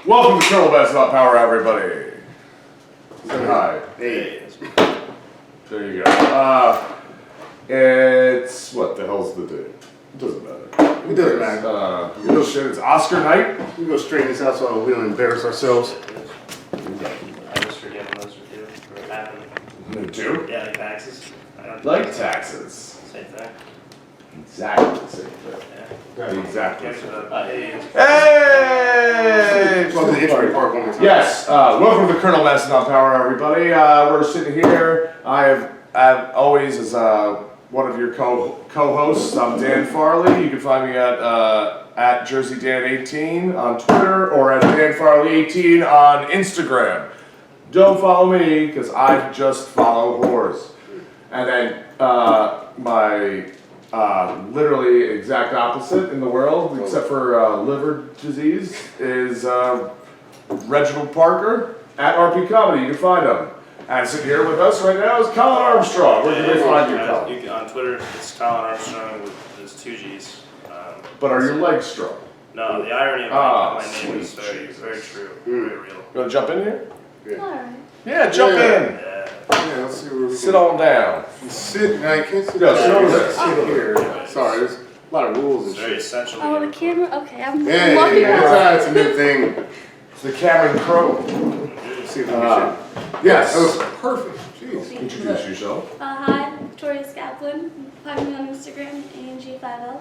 Welcome to Colonel Bowsette Power, everybody. Say hi. Hey. There you go. It's what the hell's the date? It doesn't matter. It doesn't matter. No shit. It's Oscar night. We go straighten this out so we don't embarrass ourselves. I just forget when those are due. Or happen. You do? Yeah, like taxes. I don't Like taxes. Same thing. Exactly the same thing. Yeah. Exactly. the same thing. Hey. Hey! Welcome to the intro part one more time. Yes. Welcome to the Colonel Bowsette Power, everybody. We're sitting here. I have always as one of your co-hosts. I'm Dan Farley. You can find me at JerseyDan18 on Twitter or at DanFarley18 on Instagram. Don't follow me because I just follow whores. And then my literally exact opposite in the world, except for liver disease, is Reginald Parker at RP Comedy. You can find him. And sitting here with us right now is Colin Armstrong. Where can they find you, Colin? You can, on Twitter, it's Colin Armstrong with there's two G's. But are your legs strong? No, the irony of my name is very true, very real. You want to jump in here? Yeah. Alright. Yeah, jump in. Yeah. Yeah, let's see where we Sit on down. You sit. Now you can't sit. Yeah, sit over there. there. Sit here. Sorry, there's a lot of rules and It's very shit. essential. Oh, the camera? Okay, I'm Yeah, walking yeah, around. it's a new thing. It's the Cameron Crowe. Let's see if we can Yes, that was perfect. Jeez. Introduce yourself. Hi, Victoria Scalplin. Find me on Instagram, ANG50.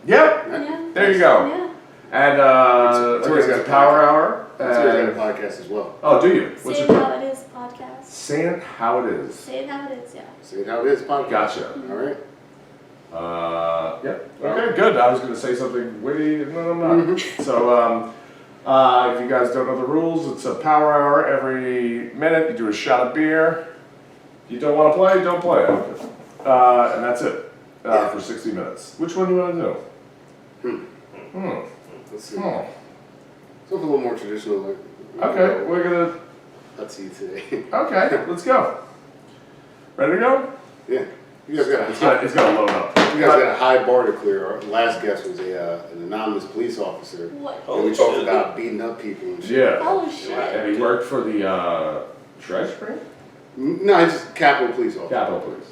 Yep. Yeah. There you go. Yeah. And Victoria's it's got a Power Hour. That's why we got a podcast as well. Oh, do you? What's Say your it how it is podcast. Saying how it is. Say it how it is, yeah. See it how it is podcast. Gotcha. All right. Yep. Okay, good. I was going to say something witty. No, I'm not. So, if you guys don't know the rules, it's a Power Hour every minute. You do a shot of beer. If you don't want to play, don't play. And that's it for 60 minutes. Which one do you want to do? Let's see. Hmm. Something a little more traditional. Like, Okay, we're gonna. Let's see today. Okay, let's go. Ready to go? Yeah. You guys got It's gonna load up. You guys got a high bar to clear. Our last guest was an anonymous police officer. What? And we talked about beating up people and shit. Yeah. Oh, shit. And he worked for the Treasury? No, he's just Capitol Police Officer. Capitol Police.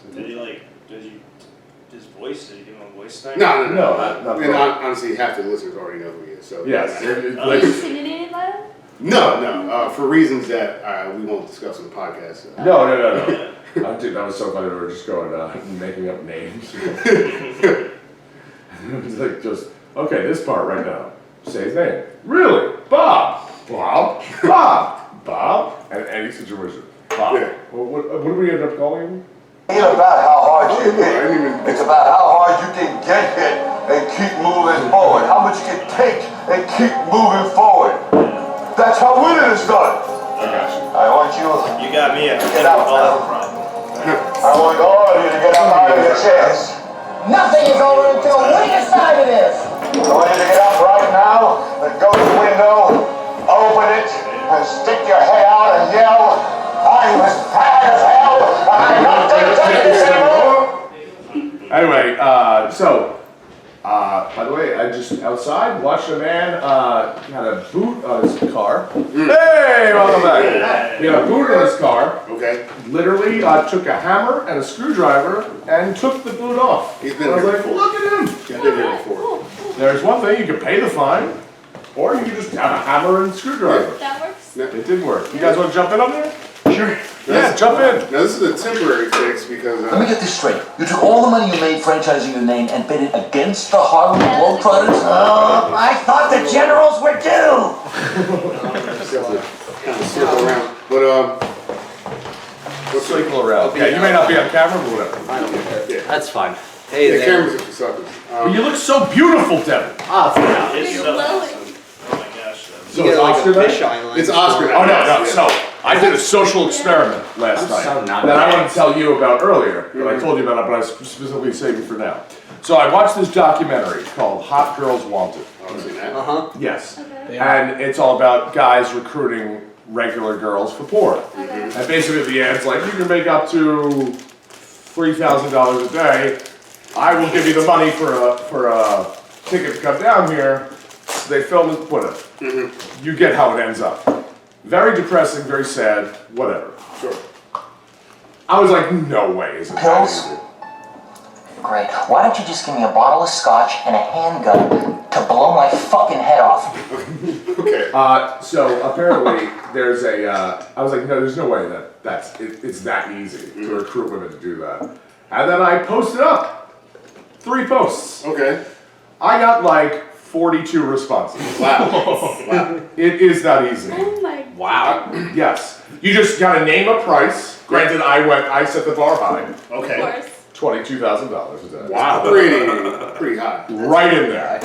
His voice, did you give him a voice thing? No. not And honestly, half the listeners already know who he is. So Yes. Are you Like, intimidated by it? No. For reasons that we won't discuss on the podcast. no. Dude, that was so funny. We were just going, making up names. It was like, just, okay, this part right now. Say his name. Really? Bob. And any situation. Bob. Yeah. Well, what do we end up calling him? It ain't about how hard you I hit. didn't even- It's about how hard you can get hit and keep moving forward. How much you can take and keep moving forward. That's how winning is done. I got you. I want you You got me at Get out, problem. I want all of you to get up out of your chairs. Nothing is over until we decide it is. I want you to get up right now and go to the window, open it, and stick your head out and yell, I'm as mad as hell, and I'm not going to take this anymore. Anyway, by the way, I just outside watched a man had a boot on his car. Hey, welcome back. He had a boot on his car. Okay. Literally took a hammer and a screwdriver and took the boot off. He's been I was here like, before. look at him. I've been here before. Cool. There's one thing, you can pay the fine, or you can just have a hammer and screwdriver. That works? It did work. You guys want to jump in on there? Sure. Yeah, jump in. Now this is a temporary fix because Let me get this straight. You took all the money you made franchising your name and bid it against the Harlem Globetrotters? I thought the generals were due. kind of circle around. But Let's circle around. Yeah, you may not be on camera, but whatever. I don't care. Yeah. That's fine. Hey the there. cameras are for suckers. But you look so beautiful, Devin. Ah, yeah. It's You're so glowing. awesome. Oh my gosh. So You it's get like Oscar a night? fisheye line. It's Oscar night. Oh no. So I did a social experiment last I'm night so not that I bad. want to tell you about earlier. But I told you about it, but I specifically saved it for now. So I watched this documentary called Hot Girls Wanted. Oh, see that? Uh-huh. Yes, Okay. and it's all about guys recruiting regular girls for porn. Okay. And basically the ad's like, you can make up to $3,000 a day. I will give you the money for a ticket to come down here. They film it, put it. you get how it ends up. Very depressing, very sad, whatever. Sure. I was like, no way is it that Pills? easy. Great. Why don't you just give me a bottle of scotch and a handgun to blow my fucking head off? Okay. So apparently there's a, I was like, no, there's no way it's that easy to recruit women to do that. And then I posted up 3 posts. Okay. I got like 42 responses. Wow. Wow. It is that easy. Oh my. Wow. Yes. You just gotta name a price. Granted, I set the bar high. Of Okay. course. $22,000 a day. Wow. Pretty high. Right in there.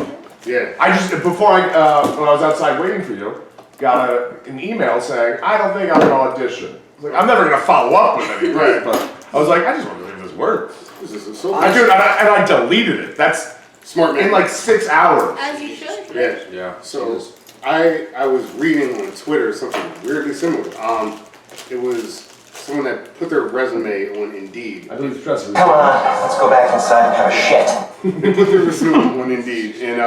Yeah. I just, before when I was outside waiting for you, got an email saying, I don't think I'm gonna audition. I was like, I'm never gonna follow up with anything, Right. but I was like, I just want to see if this works. This is so I do, and I deleted it. That's smart man. in like 6 hours. As you should. Yeah. Yeah. So I was reading on Twitter something weirdly similar. It was someone that put their resume on Indeed. I believe stress. Come on, let's go back inside and have a shit. They put their resume on Indeed, and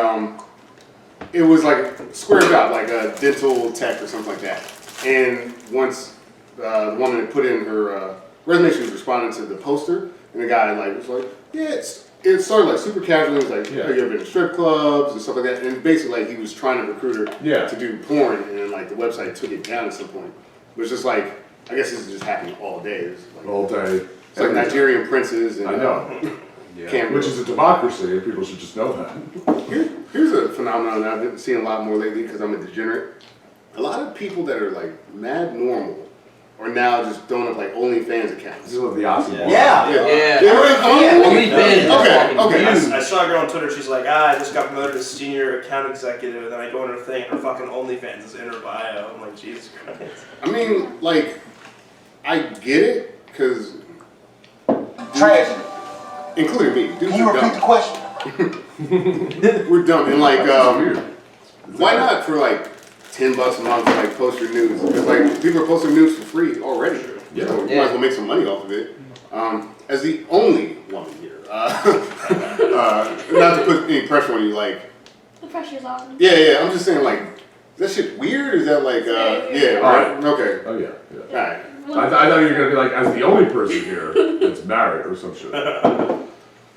it was like a square job, like a dental tech or something like that. And once the woman had put in her resume, she was responding to the poster, and the guy like was like, yeah, it started like super casual. He was like, Yeah. oh, you ever been to strip clubs and stuff like that? And basically, like he was trying to recruit her Yeah. to do porn, and then like the website took it down at some point. It was just like, I guess this is just happening all day. It's like, All day. it's like Nigerian princes and I know. cameras. Which is a democracy, and people should just know that. Here's a phenomenon that I've been seeing a lot more lately because I'm a degenerate. A lot of people that are like mad normal are now just throwing up like OnlyFans accounts. This is the oxymoron. Yeah. Okay. I saw a girl on Twitter. She's like, I just got promoted to senior account executive, and then I go on her thing, and her fucking OnlyFans is in her bio. I'm like, Jesus Christ. I mean, like, I get it because, Tragedy. including me, dudes Can you are repeat the dumb. question? We're dumb, and like, Weird. why not for like $10 a month to like post your news? Because like people are posting news for free already. Yeah. So you might as well make some money off of it. As the only woman here, not to put any pressure on you, like, The pressure's on. yeah, I'm just saying, like, is that shit weird? Is that like, yeah, right? Okay. Oh yeah. All right. I thought you were gonna be like, as the only person here that's married or some shit.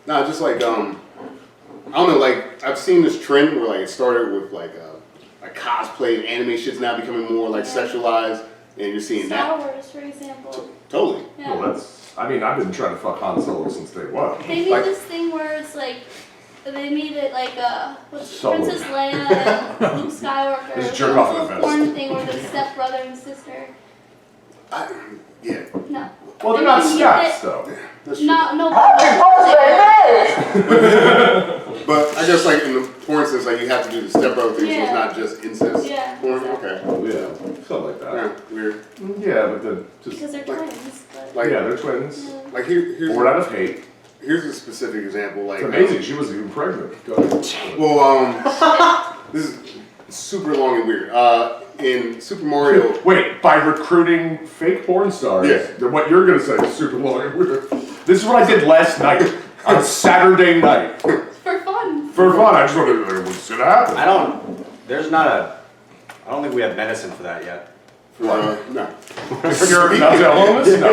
Nah, just like, I don't know, like, I've seen this trend where, like, it started with, like cosplay and anime shit's now becoming more, like, sexualized, and you're seeing Star that. Wars, for example. Totally. Yeah. Well, I've been trying to fuck Han Solo since day one. They made Like- this thing where it's like, they made it like Solo. Princess Leia and Luke Skywalker. Just jerk off in the a vest. porn thing where they're stepbrother and sister. Yeah. No. Well, they're not They made steps it- though. That's true. No. Happy birthday, me! But I guess, like, in the porn sense, like, you have to do the stepbrother thing, so Yeah. it's not just incest Yeah, porn. exactly. Okay. Oh yeah, something like that. Yeah, weird. Yeah, but then just Because they're twins. But Like, yeah, they're twins. yeah. like here's Born out of hate. here's a specific example. Like, It's amazing. She wasn't even pregnant. Go ahead. Well, this is super long and weird. In Super Mario, Wait, by recruiting fake porn stars, Yeah. then what you're gonna say is super long and weird. This is what I did last night on Saturday night For fun. for fun. I just wanted to know what's gonna happen. I don't think we have medicine for that yet. no. You're mental illness? No.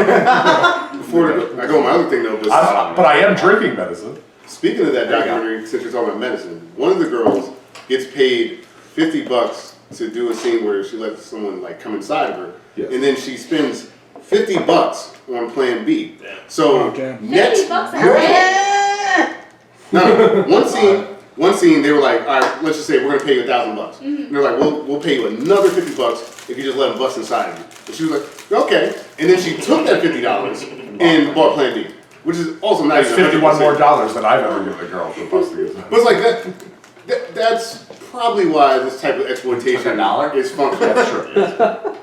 Before I go on my other thing though, But I am drinking medicine. speaking of that documentary, since you're talking about medicine, one of the girls gets paid $50 to do a scene where she lets someone like come inside of her, Yes. and then she spends $50 on Plan B. So net, $50 a day. no, one scene they were like, all right, let's just say we're gonna pay you $1,000, and they're like, we'll pay you another $50 if you just let them bust inside of you. And she was like, okay, and then she took that $50 and bought Plan B, which is also not That's even 51 100%. more dollars than I've ever given a girl for busting it. But it's like that's probably why this type of exploitation $1? is functional. That's true.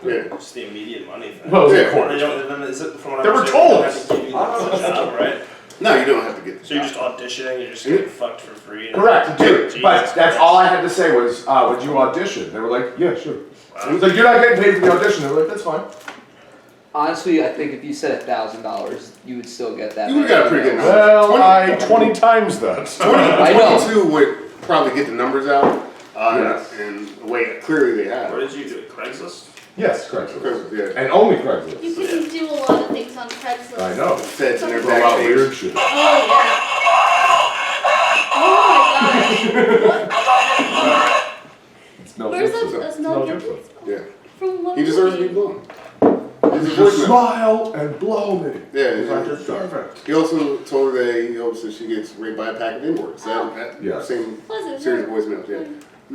Yeah. Just the immediate money thing. Well, Yeah. of course. They don't, then is it, from what They I'm were understanding, told. they don't have to give you the job, right? No, you don't have to get the So you're job. just auditioning, you're just getting fucked for free. Correct, dude. Jesus But that's Christ. all I had to say was, would you audition? They were like, yeah, sure. It was like, you're not getting paid for the audition. They were like, that's fine. Honestly, I think if you said $1,000, you would still get that. You would've got a pretty good Well, 20 times that. I know. 22 would probably get the numbers out. Yes. And wait, clearly they have. Where did you do it? Craigslist? Yes, Craigslist. Yeah. And only Craigslist. You can do a lot of things on Craigslist. I know. Feds in their A lot of back weird page. shit. Oh yeah. Oh my gosh. It's Mel Where's Gibson. the It's Mel Gibson. Gibson? Yeah. From what He deserves to be movie? blown. Just smile and blow me. Yeah, It's like yeah. it's perfect. He also told her that he hopes that she gets raped by a pack of N-words. That Yes. same Was it series of her? voicemails, yeah.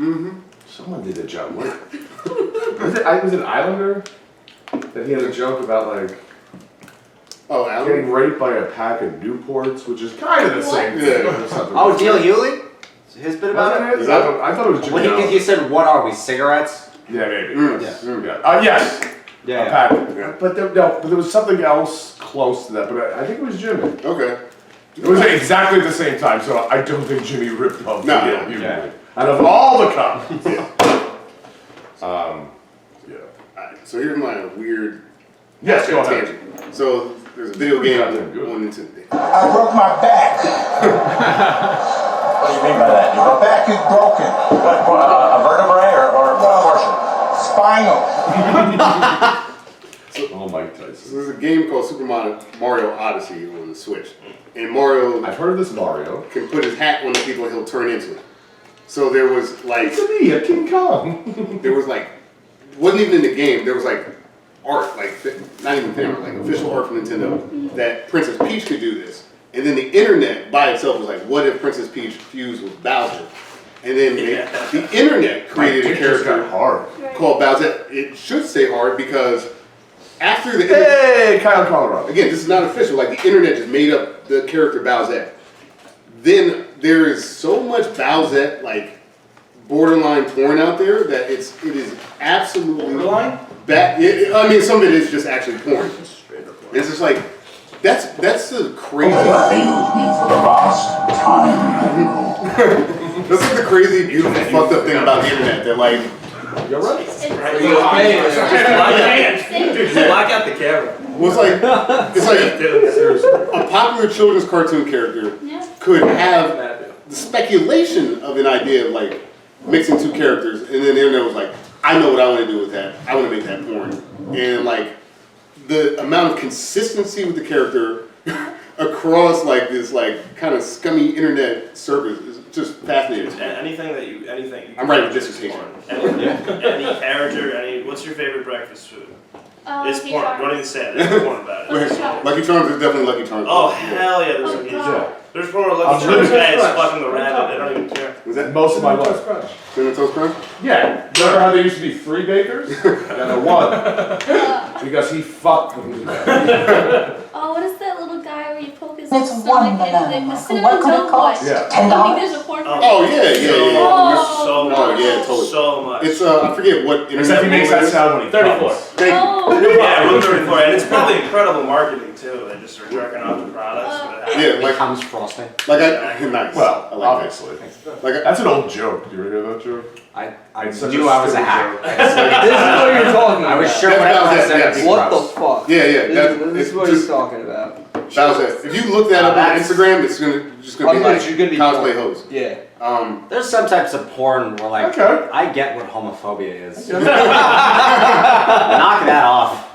Mm-hmm. Someone did a joke. Was it Islander? That he had a joke about like Oh, Alan? getting raped by a pack of Newports, which is kind of the same thing. Yeah. or something. Oh, Neil Hewley? His bit about Wasn't it? it? I thought it was Jimmy. When Allen. he said, what are we, cigarettes? Yeah, maybe. Mm. Yes. Mm. Yeah. Yes. Yeah. A pack. Yeah. But there was something else close to that. But I think it was Jimmy. Okay. It was exactly at the same time, so I don't think Jimmy ripped off No. Neil Hewley. Yeah. Out of all the comments. Yeah. Yeah. Alright, so here's my weird Yes, go ahead. tangent. So there's a video game Goddamn good. on Nintendo. I broke my back. What do you mean by that? My back is broken. A vertebrae or portion? Spinal. Oh, Mike So Tyson. there's a game called Super Mario Odyssey on the Switch. And Mario I've heard of this Mario. can put his hat on the people he'll turn into. So there was like, It's me, a King Kong. wasn't even in the game, there was like art, like, not even fan art, like official art from Nintendo, that Princess Peach could do this. And then the internet by itself was like, what if Princess Peach fused with Bowser? And then the internet created a It just got character hard. called Bowsette. It should say hard because after the Hey, Kyle Colorado. again, this is not official. Like the internet just made up the character Bowsette. Then there is so much Bowsette like borderline porn out there that it is absolutely Borderline? bad. I mean, some of it is just actually porn. It's just like that's the crazy. Failed me for the last time. That's like the crazy, beautiful, fucked up thing about the internet. That like, You're right. Black out the camera. well, it's like a popular children's cartoon character Yeah. could have the speculation of an idea of like mixing two characters, and then the internet was like, I know what I want to do with that. I want to make that porn, and like the amount of consistency with the character across like this like kind of scummy internet surface is just fascinating. Anything you I'm writing a dissertation. Any character, what's your favorite breakfast food? It's Lucky porn. Charms. Don't even say it. It's porn about it. Lucky Charms. Lucky Charms is definitely Lucky Charms. Oh hell yeah! There's Oh, some huge. God. There's porn where I'm Lucky Charms living guy is Crunch. fucking the rabbit. They don't even care. Was that Most of my life. Cinnamon Toast Crunch? Yeah. Remember how there used to be 3 bakers? And a 1. Because he fucked them. Oh, what is that little guy where you poke his It's stomach one and banana. the What cinnamon could it toast cost? boy? Yeah. I think $10? there's a porn for Oh that. yeah. So much. Oh yeah, totally. So much. It's I forget what internet. Except he makes that it is. sound when he 34. comes. Thank you. Oh, Yeah, Rule 34, and it's probably incredible marketing too. They just are jerking off the products. Yeah, like Comes frosting. like I nice. Well, I like obviously. that. Like That's an old joke. Do you ever hear that joke? I It's such knew I was a stupid hack. joke. This is what you're talking about. I was sure That's when I about said that, it'd be yes. What the gross. fuck? yeah, This it's is what just he's talking about. that was it. If you look that up on that's- Instagram, it's just gonna be Oh, like you're gonna be cosplay porn. hoes. Yeah. There's some types of porn where like, Okay. I get what homophobia is. Knock that off.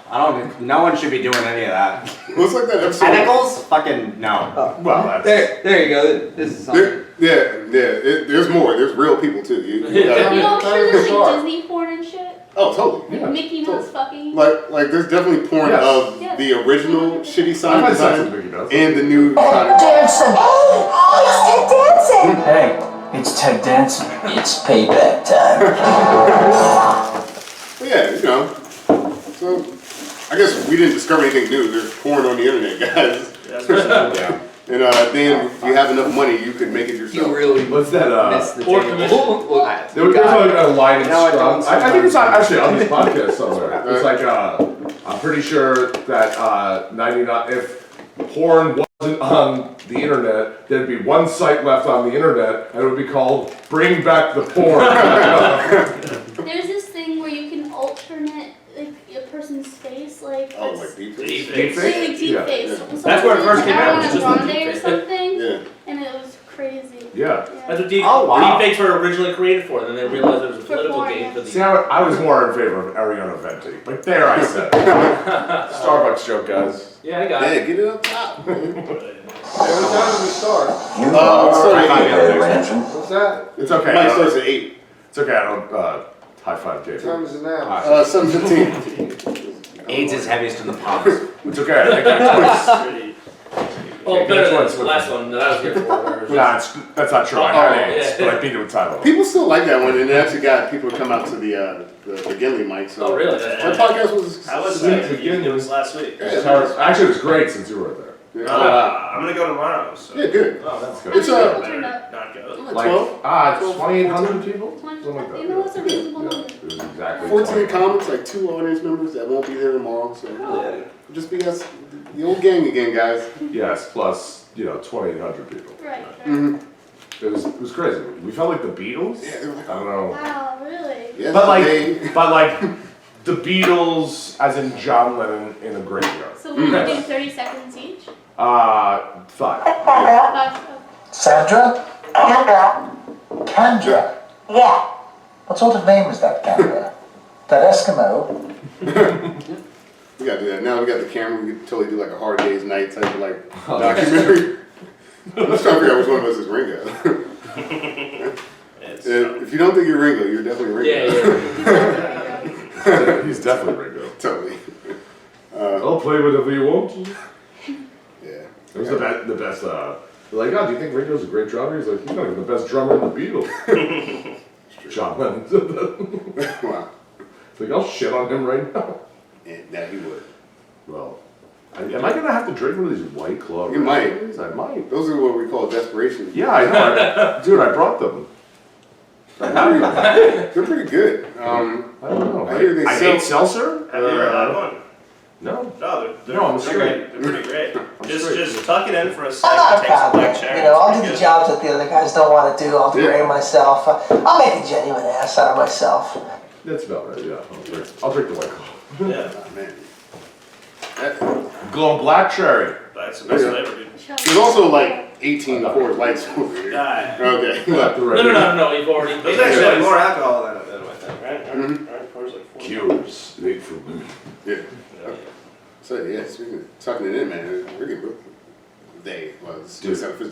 No one should be doing any of that. Looks like that episode. Tentacles? Fucking no. Well, that's. There you go. This is something. There's more. There's real people too. You you know, sure there's Sure. like Disney porn and shit. oh, totally. Yeah. Mickey Mouse fucking. Like there's definitely porn Yes. of Yes. the original shitty I've Sonic had sex design with Mickey Mouse. and the new Oh, Sonic. dancing. Oh, it's Ted dancing. Hey, it's Ted Danson. It's payback time. But yeah, you know. So I guess we didn't discover anything new. There's porn on the internet, guys. Yeah. And then if you have enough money, you could make it yourself. You really What's that? missed the Porn table. commission? Look, There was like a line in No, I Scrum. don't I think it's on, actually on this podcast somewhere. It's like, I'm pretty sure that 99, if porn wasn't on the internet, there'd be one site left on the internet, and it would be called Bring Back the Porn. There's this thing where you can alternate like a person's face, like Oh, that's like deep Deep face? face. like deep Yeah. face. Yeah. So That's where it first came out, it was Ariana just the Grande deep or face. something, Yeah. and it was crazy. Yeah. That's what Oh, wow. deepfakes were originally created for. Then they realized it was a For political porn, game yeah. for the. See, I was more in favor of Ariana Venti. Like, there I said it. Starbucks joke, guys. Yeah, I got it. Yeah, get it up top. Every time we start. You sorry. very ransom. What's that? It's okay. Mine starts at 8. It's okay, I don't high five Dave. What time is it now? 7:15. AIDS is heaviest in the pubs. It's okay, I think that's Well, Yeah, better that's than what's the last one that I was here for. where it was Nah, just- that's not true. I had AIDS, but I beat it with Tylenol. People still like that one, and it actually got people to come out to the Gimli mic. So Oh, really? Our podcast was. I was it was last week. Actually, it was great since you were there. Yeah. I'm gonna go tomorrow. So. Yeah, good. Oh, that's good. It's How many people turned up? Not go. Like, 2,800 people? 20, Something like that. you know, that's a reasonable Yeah, number. it was exactly 14 20. comments, like 2 audience members that won't be there tomorrow. So just be us, the old gang again, guys. Yes, plus, 2,800 people. Right. Mm-hmm. It was crazy. We felt like the Beatles. Yeah, they were like, I don't know. Wow, really? yes, But they- like the Beatles, as in John Lennon in a graveyard. So we do 30 seconds each? 5. 5. Sandra? Kendra? Yeah. What sort of name is that, Kendra? That Eskimo? we gotta do that. Now we got the camera, we could totally do like a Hard Day's Night type of like documentary. I'm just trying to figure out which one of us is Ringo. If you don't think you're Ringo, you're definitely Ringo. Yeah. He's definitely Ringo. Totally. I'll play whatever you want. Yeah. It was the best. They're like, oh, do you think Ringo's a great drummer? He's like, he's not even the best drummer in the Beatles. John Lennon said that. Wow. It's like, I'll shit on him right now. And that he would. Well, am I gonna have to drink one of these White Claw? You might. I might. Those are what we call desperation. Yeah, I know. Dude, I brought them. They're pretty good. I don't know. I hear they I sell- hate seltzer. Have you ever had one? No. No, they're No, I'm they're straight. great. They're pretty great. straight. Just tuck it in for a I'm second. not a Take some proud black man. cherry. You know, I'll It's do pretty the good. jobs that the other guys don't want to do. I'll degrade myself. I'll make a genuine ass out of myself. That's about right. Yeah, I'll drink the White Claw. Yeah, Oh, man. Glowing black cherry. that's the best Yeah. flavor, dude. There's also like 18 Coors Lights over here. Yeah. Okay. Left and right. No. You've already. There's actually like more alcohol than my thing, right? Mhm. Right? Coors like 40. Cures made for women. Yeah. So yeah, speaking of tucking it in, man, they're getting real. They're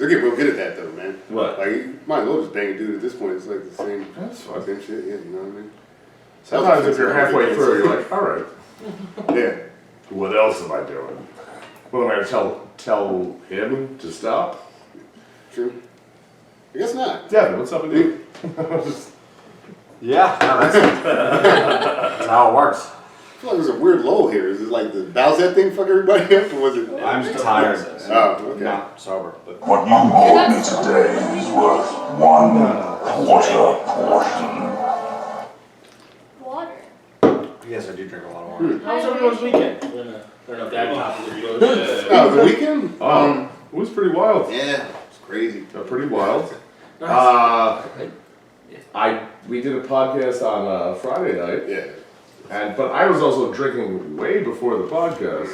getting real good at that though, man. What? Like you might as well just bang a dude at this point. It's like the same That's fine. fucking shit. Yeah, you know what I mean? Sometimes if you're halfway through, you're like, all right, Yeah. what else am I doing? What am I gonna tell him to stop? True. I guess not. Devin, what's up with you? Yeah, no, that's how it works. I feel like there's a weird lull here. Is it like the Bowsette thing fuck everybody up, or was it? I'm just tired. Oh, okay. Not sober, but What you bought me today is worth 1/4 portion. Water. yes, I do drink a lot of water. How was everyone's weekend? I don't know if that popular. Oh, the weekend? It was pretty wild. Yeah, it's crazy. Pretty wild. We did a podcast on Friday night, Yeah. but I was also drinking way before the podcast.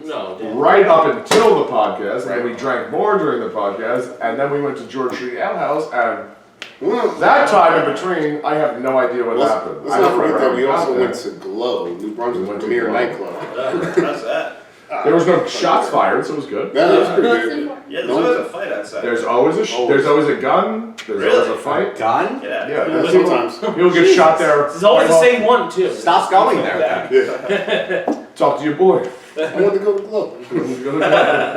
No, damn. Right up until the podcast, and then Right. we drank more during the podcast, and then we went to George Street Ale House, and Well, that time in between, I have no idea what let's happened. let's I not don't forget remember that we how also got went there. to Glow, New We Brunswick's went to premier Glow. nightclub. How's that? There was no shots fired, so it was good. That was pretty That's good. important. Yeah, there's always a fight outside. There's always a gun. There's always Really? a fight. Gun? Yeah. Yeah, Sometimes. You'll get shot there. It's always the same one too. Stop going there. Yeah. Talk to your boy. I want to go to Glow.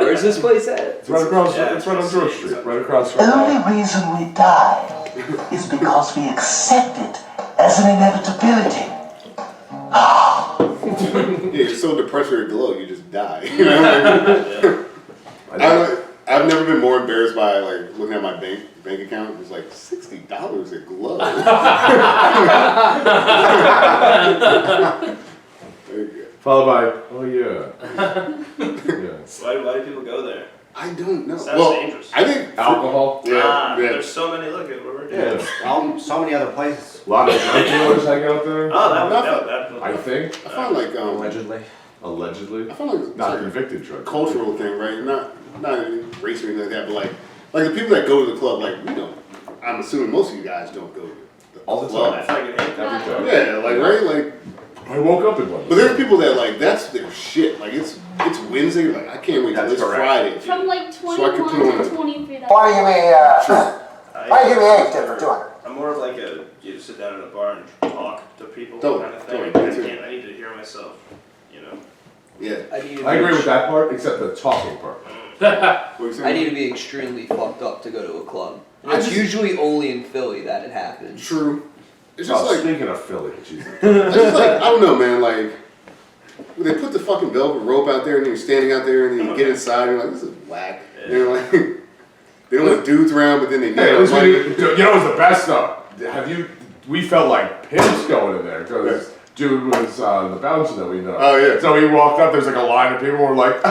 Where's this place at? It's right across. Yeah, It's right on it's George easy. Street. Right across The from. only reason we die is because we accept it as an inevitability. Yeah, you're so depressed you're at Glow, you just die. You know? I've never been more embarrassed by like looking at my bank account. It was like $60 at Glow. There you go. Followed by, oh yeah. Yes. Why do people go there? I don't know. Sounds well, dangerous. I think Alcohol. Yeah, yeah. There's so many. Look at what we're doing. Yeah. Well, so many other places. A lot of drug dealers hang out there. Oh, that I think. I find like Allegedly. Allegedly. I find like it's Not like convicted drug. a cultural thing, right? Not a race or anything like that, but like Like the people that go to the club, like I'm assuming most of you guys don't go to the All the club. time. Fucking hate that. Every time. Yeah, like right, like. I woke up in one. But there's people that like that's their shit. Like it's Wednesday. Like I can't wait till That's it's correct. Friday. From like So I can 21 put on to a- 23. Why do you give me, why do you give me 8 tip for 200? I'm more of like you sit down in a bar and talk to people Totally, kind of thing. totally. I need to hear myself, you know. Yeah. I need to I be agree with that part, except the talking part. What you saying? I need to be extremely fucked up to go to a club. And I it's just- usually only in Philly that it happens. True. It's just Oh, like speaking of Philly, Jesus. it's just like I don't know, man. Like they put the fucking velvet rope out there, and you're standing out there, and then you get inside, and you're like, this is whack. Yeah. You know, like they don't want dudes around, but then they Hey, at least like, you know what's the best though? We felt like pimps going in there because dude was the bouncer that we know. Oh, yeah. So he walked up. There's like a line of people. We're like,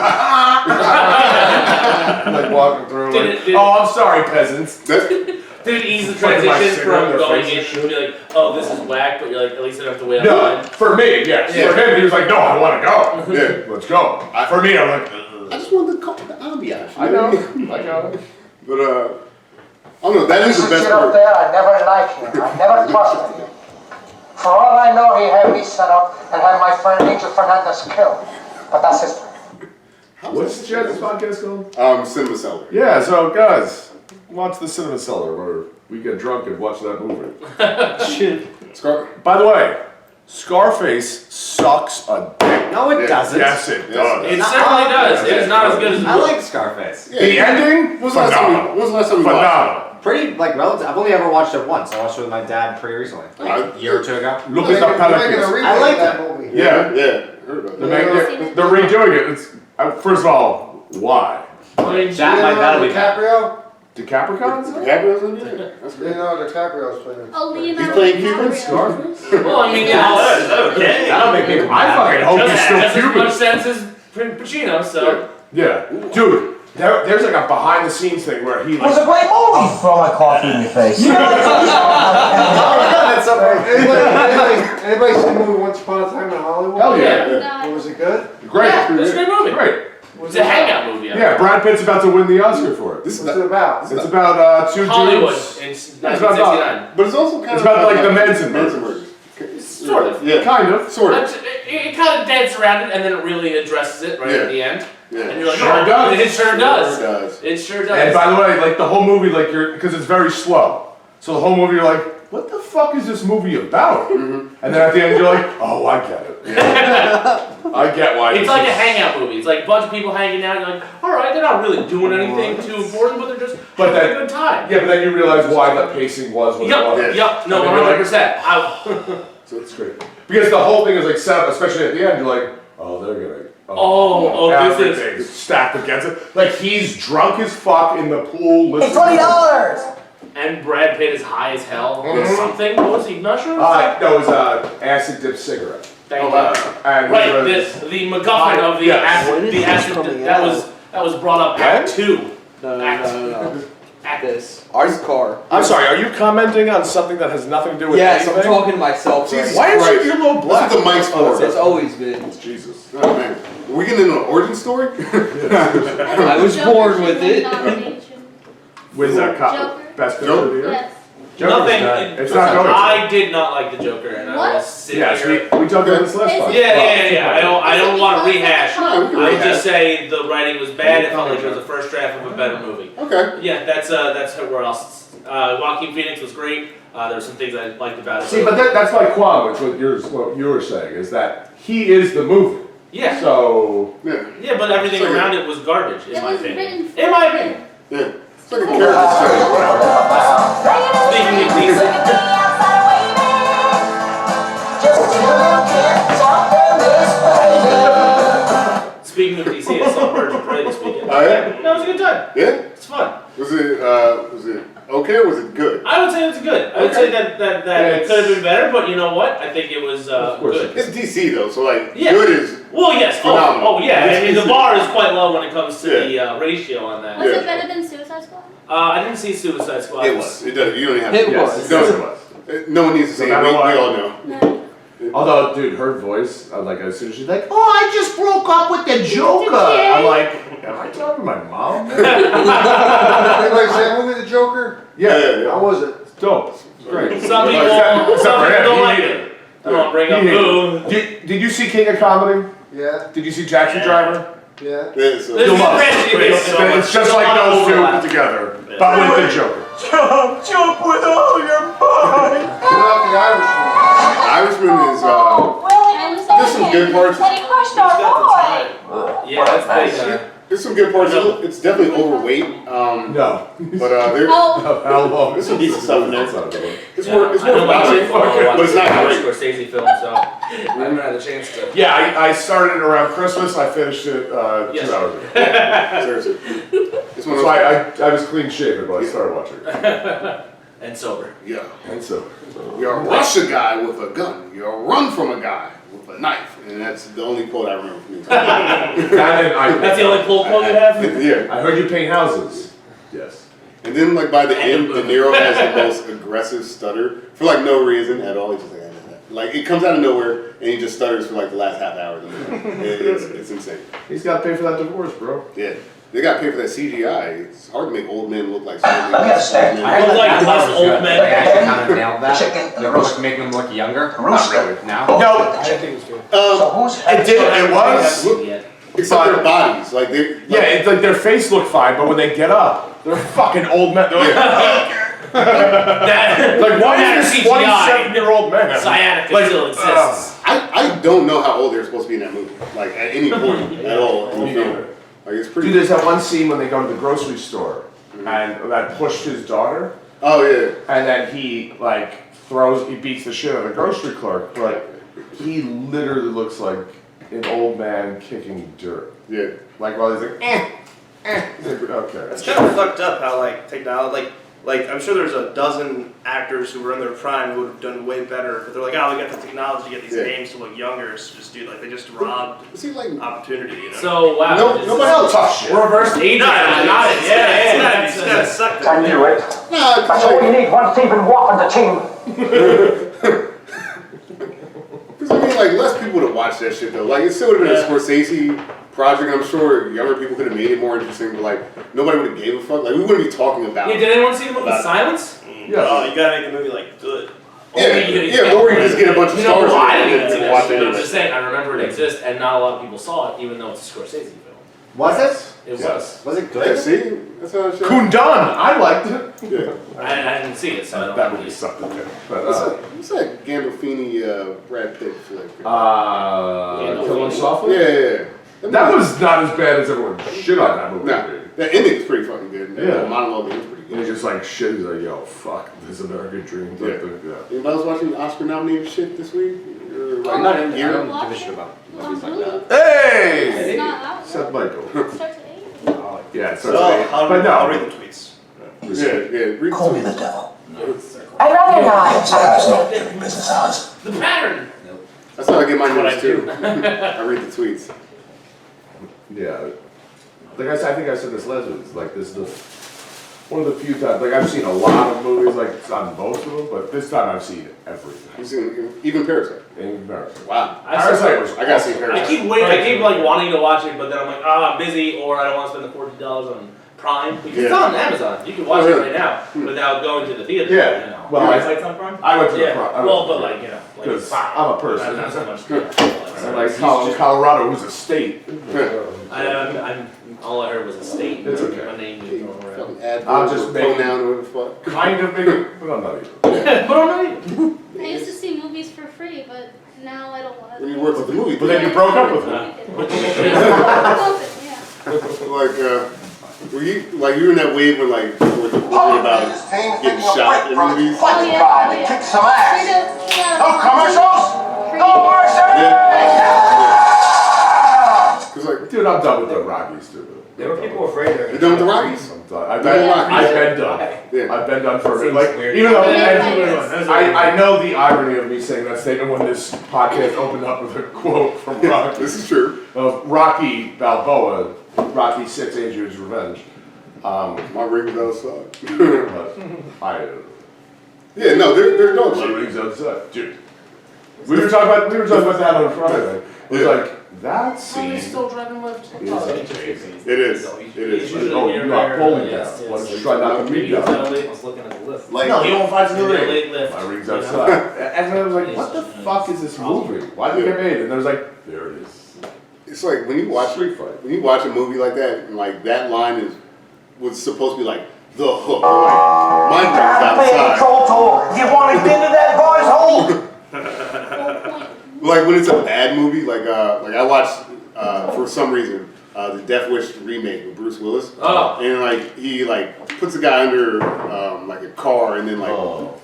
like walking through. Like, oh, I'm sorry, peasants. Did it ease the Fucking my transition cigarette in from their going face in and and be like, oh, this is whack, but you're like, at least I don't have to wait No, online? for me, yes. Yeah. For him, he was like, no, I want to go. Yeah. Let's go. For me, I'm like, I just wanted to call the ambiance. I know. I know. But I don't know. That is the This best kid up part. there, I never liked him. I never trusted him. For all I know, he had me set up and had my friend Angel Fernandez killed. But that's history. What's Jed's podcast called? Cinema Cellar. Yeah, so guys, watch the Cinema Cellar where we get drunk and watch that movie. By the way, Scarface sucks a dick. No, it Yeah. doesn't. Yes, it does. It certainly does. It is not as good as the I book. like Scarface. Yeah, The ending? When was the last time we watched Phenomenal. Pretty like relative. I've only ever watched it once. I watched it with my dad pretty recently, like a year or two ago. Look at the Making a Pelicans. remake I like of that that. movie. Yeah. Yeah. Heard about They're, that. making, they're redoing it. It's first of all, why? I mean, That'll be bad. DiCaprio? The Capricorns? Gabriel's in there? That's great. Leonardo DiCaprio's playing it. Oh, He's Leonardo playing Cuban? DiCaprio. Scarface? well, I mean, yeah, Okay. That'll make people I mad. fucking hope he's just still as Cuban. much sense as Pacino, so. Yeah. Dude, there's like a behind the scenes thing where he It was like. a great movie. Throw my coffee in your face. Anybody seen the movie Once Upon a Time in Hollywood? Hell yeah. No. Was it good? Great. Yeah, it's a great movie. Great. It's a hangout movie. Yeah, Brad Pitt's about to win the Oscar for it. This is What's it not, about? It's about two Hollywood dudes. in about 1969. but it's also kind It's of about like the Manson Manson murders. murders. Sort of. Yeah. Kind of. Sort of. It kind of dances around it and then it really addresses it right Yeah. at the end. Yeah. And you're like, Sure oh, does. it sure does. Sure does. It sure does. And by the way, like the whole movie, like because it's very slow. So the whole movie, you're like, what the fuck is this movie about? And then at the end, you're like, oh, I get it. I get why. It's this like a is- hangout movie. It's like a bunch of people hanging out. You're like, all right, they're not really doing anything too important, but they're just But having that- a good time. Yeah, but then you realize why the pacing was what it was. Yup, yup. No, And then you're like- 100%. So it's great. Because the whole thing is like set up, especially at the end, you're like, oh, they're gonna. This is. everything's stacked against it. Like he's drunk as fuck in the pool. It's listening. $20. And Brad Pitt is high as hell or something. What was he? Mushrooms? No, it was acid dip cigarette. Thank you. And Right, he was- the MacGuffin of the Yes. acid, When is the this acid coming that out? was brought up Act 2. No. Act This. Our car. I'm sorry, are you commenting on something that has nothing to do with Yes, I'm anything? talking to myself. Jesus Right? Why is Christ. your little black? That's what the mic's for. It's always been. Jesus. Oh man. Are we getting into an origin story? I was Joker born should with win it. nomination. Wins that cop. Joker? Best picture of the year? Yes. Joker's Nothing. not- It's not going to. I did not like the Joker, and I What? was sitting Yes, here. we talked about this last Is time. it- Yeah. I don't want to Is it rehash. because of the I would rehash. just say the writing was bad. It felt like it was the first draft of a better movie. Okay. Yeah, that's where else. Joaquin Phoenix was great. There were some things I liked about it. See, but that's my qualm with what you were saying, is that he is the movie. yeah, So, Yeah. yeah, but everything So, around it was garbage, in It my was opinion. written for In my opinion. Yeah. It's like a character study. Speaking of DC, speaking of DC, I saw Birds of Prey this weekend. Oh, yeah? No, it was a good time. Yeah? It's fun. Was it okay or was it good? I would say it was good. I would say that it It's- could have been better, but you know what? I think it was course good. It's DC though, so like Yeah. good is Well, yes. Phenomenal. Oh, yeah. I mean, the bar is quite low when it comes to Yeah. the ratio on that. Was Yeah. it better than Suicide Squad? I didn't see Suicide Squad. it was. It does. You don't even have It to. yes, was. yes, it was. No one needs to No say it. matter We what. all know. No. Although, dude, her voice, like as soon as she's like, "Oh, I just broke up with the Joker," I'm like, "Am I talking to my mom?" Anybody see that movie, The Joker? Yeah. How was it? It's dope. It's great. Some people don't like it. I don't bring up boo. Did you see King of Comedy? Yeah. Did you see Taxi Driver? Yeah. This is crazy. It's just like those two put together, but with the Joker. Jump with all your might. What about The Irishman? Irishman is there's some good parts. But he crushed our boy. Yeah, that's pretty There's some good parts. It's definitely overweight. No. But there. Oh, How long? There's some decent stuff in there. It's not good. It's worth watching, but it's not great. Scorsese film, so I haven't had a chance to. Yeah, I started it around Christmas. I finished it 2 hours ago. Seriously. It's one of So those. I was clean shaven, but I started watching it. And sober. Yeah. And so. You rush a guy with a gun. You run from a guy with a knife, and that's the only quote I remember from you. That's the only pull quote you have? Yeah. I heard you paint houses. Yes. And then, like by the end, De Niro has the most aggressive stutter for like no reason at all. He's just like it comes out of nowhere, and he just stutters for like the last half hour of the movie. It's insane. He's got to pay for that divorce, bro. Yeah. They got to pay for that CGI. It's hard to make old men look like something. Let me understand. I heard Like that less was old good. men. They actually kind of nailed that. Chicken and They a were rooster. making them look younger. Rooster. Not really. Now. No, I think it's good. So who's it did. It was. Except their bodies, like they. Yeah, it's like their face looked fine, but when they get up, they're fucking old men. They're like, like why is this 27-year-old man? Sciatica Like, still exists. I don't know how old they're supposed to be in that movie, like at any point at all in the film. Like it's pretty. Dude, there's that one scene when they go to the grocery store, and that pushed his daughter, Oh yeah. and then he beats the shit out of the grocery clerk, but he literally looks like an old man kicking dirt. Yeah. Like while he's like, He's like, okay. It's kind of fucked up how like technology, like I'm sure there's a dozen actors who were in their prime who would have done way better, but they're like, oh, we got the technology to get these names to look younger, so just do like they just robbed opportunity, you know? So wow. Nobody else tough shit. Reverse age. Not it. Yeah. It's gotta suck. I knew it. That's all you need, one Stephen Wolf on the team. Because I mean, like less people to watch that shit though. Like it still would have been a Scorsese project. I'm sure younger people could have made it more interesting, but like nobody would have gave a fuck. Like we wouldn't be talking about. Yeah, did anyone see the movie Silence? Yeah. Oh, you gotta make the movie like good. Yeah, or you just get a bunch of You know, stars I in it didn't and see that watch shit, but I'm it. just saying, I remember it exists, and not a lot of people saw it, even though it's a Scorsese film. Was it? It Yes. was. Was it Yeah, good? see, that's how it should. Kundan, I liked it. Yeah. I didn't see it, so I don't That know. movie sucked a bit. But, What's that Gandolfini Brad Pitt flick? Killing Softly? Yeah. That was not as bad as everyone shit on that movie. Nah, that ending is pretty fucking good. Yeah. The monologue is pretty And good. he's just like shit. He's like, yo, fuck this American dream. Yeah. Yeah. Anybody else watching Oscar nominated shit this week? Or, like, I'm not in. I year? don't give a shit about movies like that. Hey! It's not out. Seth Michael. Starts at 8. Yeah, so So I'll but I'll no. read the tweets. Yeah. Read Call me some. the devil. I'd rather not. It's not during business hours. The pattern! That's how I get my What I news too. I read the tweets. Yeah. Like I think I said this last week. It's like this is the one of the few times. Like I've seen a lot of movies like on most of them, but this time I've seen everything. You've seen even Parasite. In comparison. Wow. Parasite was. I gotta see I Parasite. keep waiting, I keep like wanting to watch it, but then I'm like, I'm busy, or I don't want to spend the $40 on Prime. Because it's on Amazon. You can watch it right now without going to the theater. Yeah. You know. Well, Parasite's on Prime? I went to the Yeah. Prime. Well, but like, you know. Like, Because it's fine. I'm a person. Not so much. And like Colorado was a state. I'm all I heard was a state. It's okay. My name was thrown around. Fucking adverb I'll just or make- pronoun or whatever the fuck. Kind of big, but I'm not even. But I'm not even. I used to see movies for free, but now I don't want to. When you work with the movie. But then you broke up with her. Like, were you in that wave when like people were worried about getting shot in movies? Fight yeah, God oh, and yeah. kick some ass. No No commercials? No Cause like, Dude, I'm done with the Rockies too. There were people afraid you done with the Rockies? I'm done. I've Done with been, Rockies? I've been done. Yeah. I've been done for a bit. Seems Like, weird. even though Yeah. I know the irony of me saying that statement when this podcast opened up with a quote from Rocky. This is true. Of Rocky Balboa, Rocky 6, Adrian's Revenge. My ring bells suck. But I Yeah, no, they're dog my shit. rings outside. Dude. We were talking about that on Friday. It was like that Oh, scene. he's still driving lift. It is. It is. Oh, you got bowling down. Why don't you try not to meet down? I was looking at the list. Like, No, he won't find the ring. Late lift. My ring's outside. And then I was like, what the fuck is this movie? Why did it get made? And there was like, there it is. it's like when you watch Street Fight. when you watch a movie like that, and like that line was supposed to be like the hook. Like my ring's outside. You want to get into that boy's hole? Like when it's a bad movie, like I watched for some reason the Death Wish remake with Bruce Willis. Oh. And like he like puts a guy under like a car and then like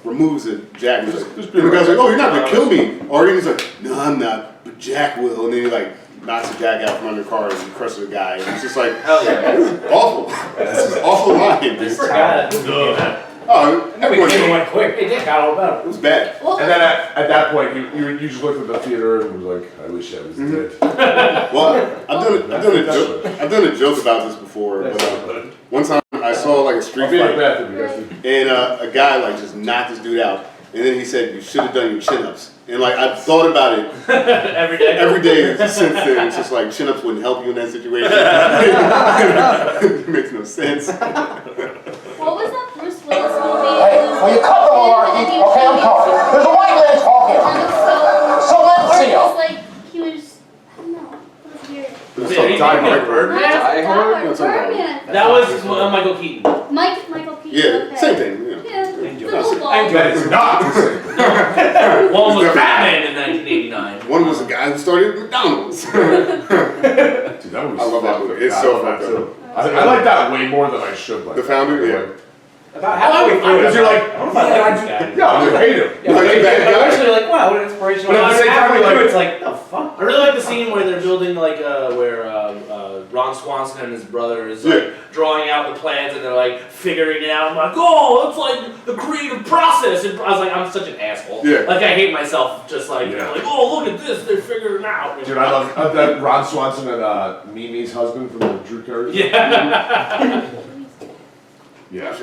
removes a jack. And the guy's like, "Oh, you're not gonna kill me," or he's like, "No, I'm not, but Jack will." And then he like knocks the jack out from under the car and he crushes a guy. And it's just like, Hell yeah. this is awful. This is awful line. Oh, everyone went quick. Hey, Dick, got all about it was bad. And then at that point, you just looked at the theater and was like, I wish I was dead. Well, I've done a joke about this before, but one time I saw like a street fight, and a guy like just knocked this dude out, and then he said, "You should have done your chin-ups." And like I've thought about it every day since then. It's just like chin-ups wouldn't help you in that situation. It makes no sense. What was that Bruce Willis movie? Hey, will you cut the malarkey? Okay, I'm talking. There's a white man talking. So let's see him. Like, he was, I don't know, it was weird. Birdman? Birdman. That was Michael Keaton. Michael Keaton. Yeah, okay. same thing. Yeah. Yeah, the little ball. That is not the same. One was Batman in 1989. One was a guy who started McDonald's. Dude, that movie's I love that movie. It's so fucked up. I like that way more than I should like. The Founder, yeah. About halfway through, Because you're like, I don't know if I like this guy. yeah, I hate him. Yeah, but I'm actually like, wow, what an inspiration. But at the same time, halfway you're through, like- it's like, the fuck? I really like the scene where they're building like where Ron Swanson and his brother is like drawing out the plans and they're like figuring it out. I'm like, oh, it's like the creative process. And I was like, I'm such an asshole. Yeah. Like I hate myself just like oh look at this, they're figuring it out. Dude, I love that Ron Swanson and Mimi's husband from the Drew Carey. Yeah. Yeah.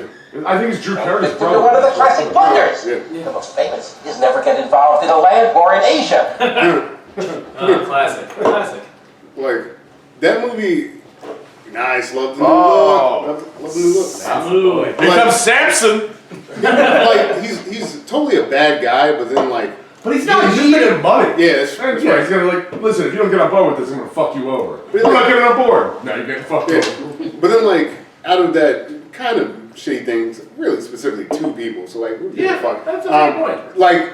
I think it's Drew Carey's You're brother. one of the classic blunders. Yeah. The most famous is never get involved in a land war in Asia. Classic. Like that movie. Nice, love the new look. Love the new look. Absolutely. Here comes Samson. Like he's totally a bad guy, but then like. But he's not. He's just making money. Yeah, that's And yeah, he's gonna like, listen, if you don't get on board with this, I'm gonna fuck you over. I'm not getting on board. Now you're getting fucked over. But then like out of that kind of shitty things, really specifically two people. So like, who gives a fuck? That's a good point. Like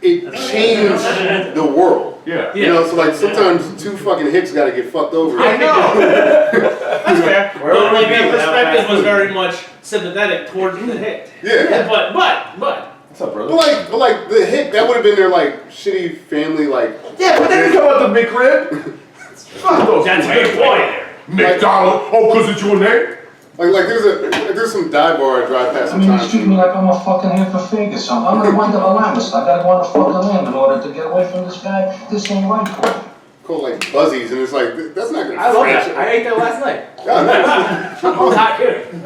it changed the world. Yeah. You know, so like sometimes two fucking hicks gotta get fucked over. I know. That's fair. But like that perspective was very much sympathetic towards the hit. Yeah. But. What's up, brother? But like the hick, that would have been their like shitty family like. Yeah, but then you come out the McRib. Fuck those. That's a good point. McDonald. Oh, cause it's your name. Like there's some dive bar I drive past I mean, you sometimes. treat me like I'm a fucking heifer fig or something. I'm gonna wind up a lamist. I gotta go on the fucking land in order to get away from this guy. This ain't right for me. Called like Buzzies, and it's like that's not gonna. I love that. I ate that last night. God, I'm not kidding.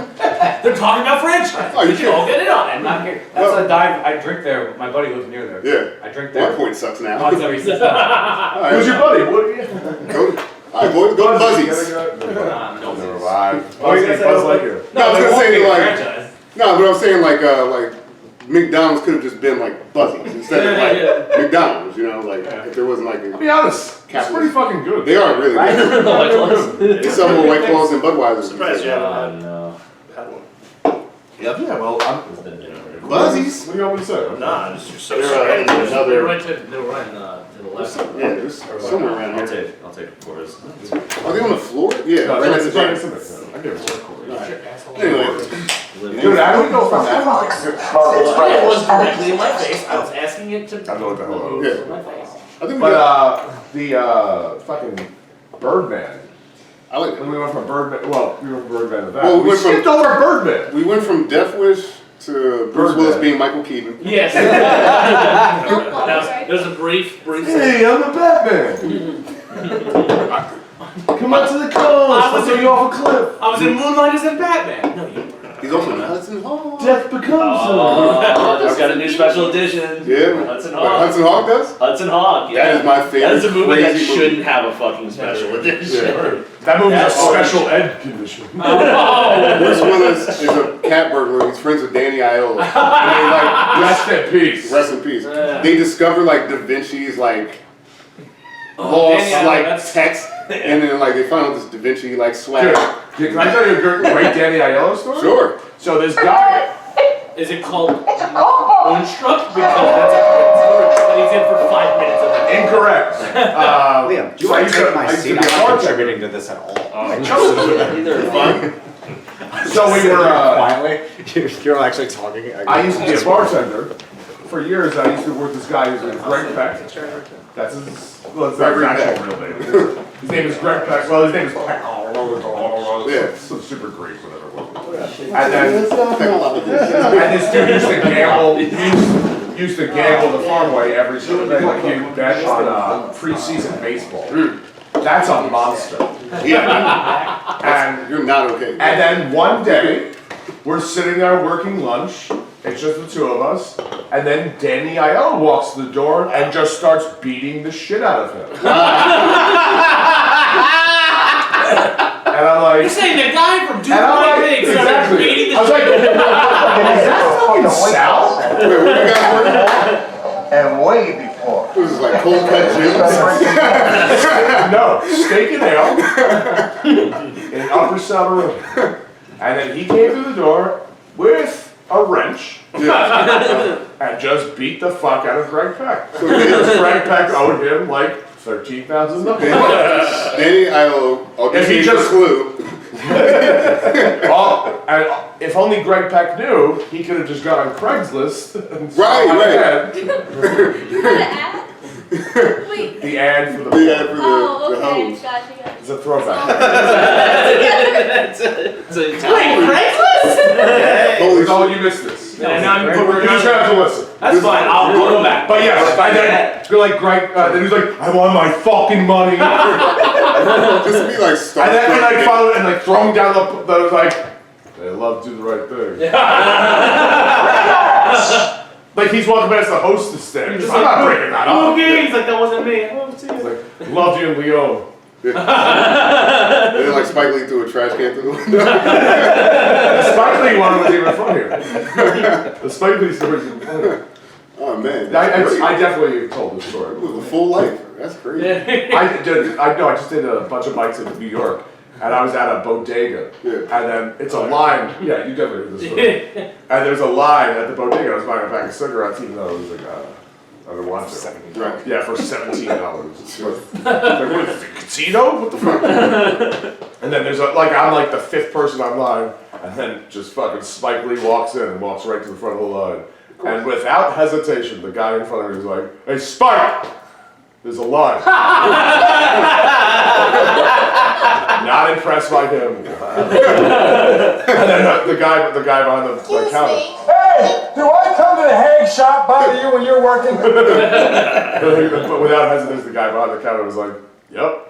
They're talking about franchise. Oh, you We should all get in on it. I'm not kidding. That's a dive. I drink there. My buddy lives near there. Yeah. I drink That there. point sucks now. Once every 6 months. Alright. Who's your buddy? What? All right, boys, go to Buzzies. No. Never mind. Oh, you gonna say Buzz like- Lightyear. No, I was they gonna won't say be a like. franchise. No, but I'm saying like McDonald's could have just been like Buzzies instead of like McDonald's. You know, like if there wasn't like. I'll be honest. It's pretty fucking good. They are really good. They sell more White Claws than Budweiser. Surprised you haven't No. had one. Yeah, well, Buzzies. What do you want me to say? Nah, just you're so They're, sorry. They were another. right to the left. Yeah, there's somewhere around here. I'll take it for us. Are they on the floor? Yeah, No, right next it's to right the next to me. I give it a Anyway, Dude, I don't know if I'm that. It was directly in my face. I was asking it to I don't know what the hell move Yeah. in my face. I think we But got. the fucking Birdman. I like When that. we went from Birdman, well, we went from Birdman to that. Well, we we went from- skipped over Birdman. We went from Death Wish to Bruce Birdman. Willis being Michael Keaton. Yes. Right? There's a brief. Hey, I'm the Batman. Come out to the coast. I'll throw you off a cliff. I was in Moonlight as a Batman. No, you weren't. He's also in Hudson Hawk. Death becomes It's got a new special edition. Yeah. Hudson What, Hawk. Hudson Hawk does? Hudson Hawk, yeah. That is my favorite. That is a movie that crazy shouldn't have a fucking special edition. Yeah. That movie's That's a special ed condition. Bruce Willis is a cat burglar. He's friends with Danny Aiello. And they like Rest in peace. Rest in peace. Yeah. They discover like Da Vinci's like Danny lost Aiello, like that's- text, and then like they find out this Da Vinci like swag. Dude, can I tell you a great Danny Aiello story? Sure. So this guy. Is it called Moonstruck? Because that's and he's in for 5 minutes of it. Incorrect. Liam, do you so want to take my I used seat? to be a I'm not bartender. contributing to this at all. Either So we were. Quietly, you're actually talking. I used to be a bartender. For years, I used to work with this guy who's named Greg Peck. That's his. Well, it's not his actual real name. His name is Greg Peck. Well, his name is Peck. Yeah. Some super Greek, whatever it was. And this dude used to gamble. Used to gamble the farm way every single day. Like he would bet on preseason baseball. That's a monster. Yeah. And you're not okay. And then one day, we're sitting there working lunch. It's just the two of us. And then Danny Aiello walks to the door and just starts beating the shit out of him. And I'm like, You're saying the guy from Duke and I'm like, Pigs exactly. beating the I was like, is that fucking Sal? Wait, what you guys working for? And way before. This is like cold cut gyms. No, steak and ale in an upper cellar room. And then he came through the door with a wrench and just beat the fuck out of Greg Peck. Because Greg Peck owed him like $13,000. Danny Aiello, If he just Clue. And if only Greg Peck knew, he could have just got on Craigslist and Right. You got an ad? Wait. The ad for the The ad for Oh, the okay. hose. Gotcha. It's a throwback. Wait, Craigslist? Holy shit, you missed this. And now You just have to listen. That's fine, I'll go back. But yes, I then you're like Greg. Then he's like, I want my fucking money. Just to be like And then we like follow it and like throw him down the was like, they love to do the right thing. Like he's walking past the hostess stand. I'm not breaking that up. Okay, he's like, that wasn't me. Oh, He's like, loved you in Leo. And then like Spike Lee threw a trash can through the window. The Spike Lee one was even funnier. The Spike Lee story was even funnier. Oh man. I definitely told this story. It was a full life. That's crazy. I just did a bunch of bikes in New York, and I was at a bodega, and then it's a line. Yeah, you definitely heard this story. And there's a line at the bodega. I was buying a pack of cigarettes, even though it was like I didn't want to. Right. Yeah, for $17. Like, what is it, a casino? What the fuck? And then there's I'm like the fifth person online, and then just fucking Spike Lee walks in and walks right to the front of the line. And without hesitation, the guy in front of me was like, "Hey, Spike, there's a line." Not impressed by him. And then the guy behind the counter. Hey, do I come to the Hague shop bother you when you're working? But without hesitation, the guy behind the counter was like, "Yep."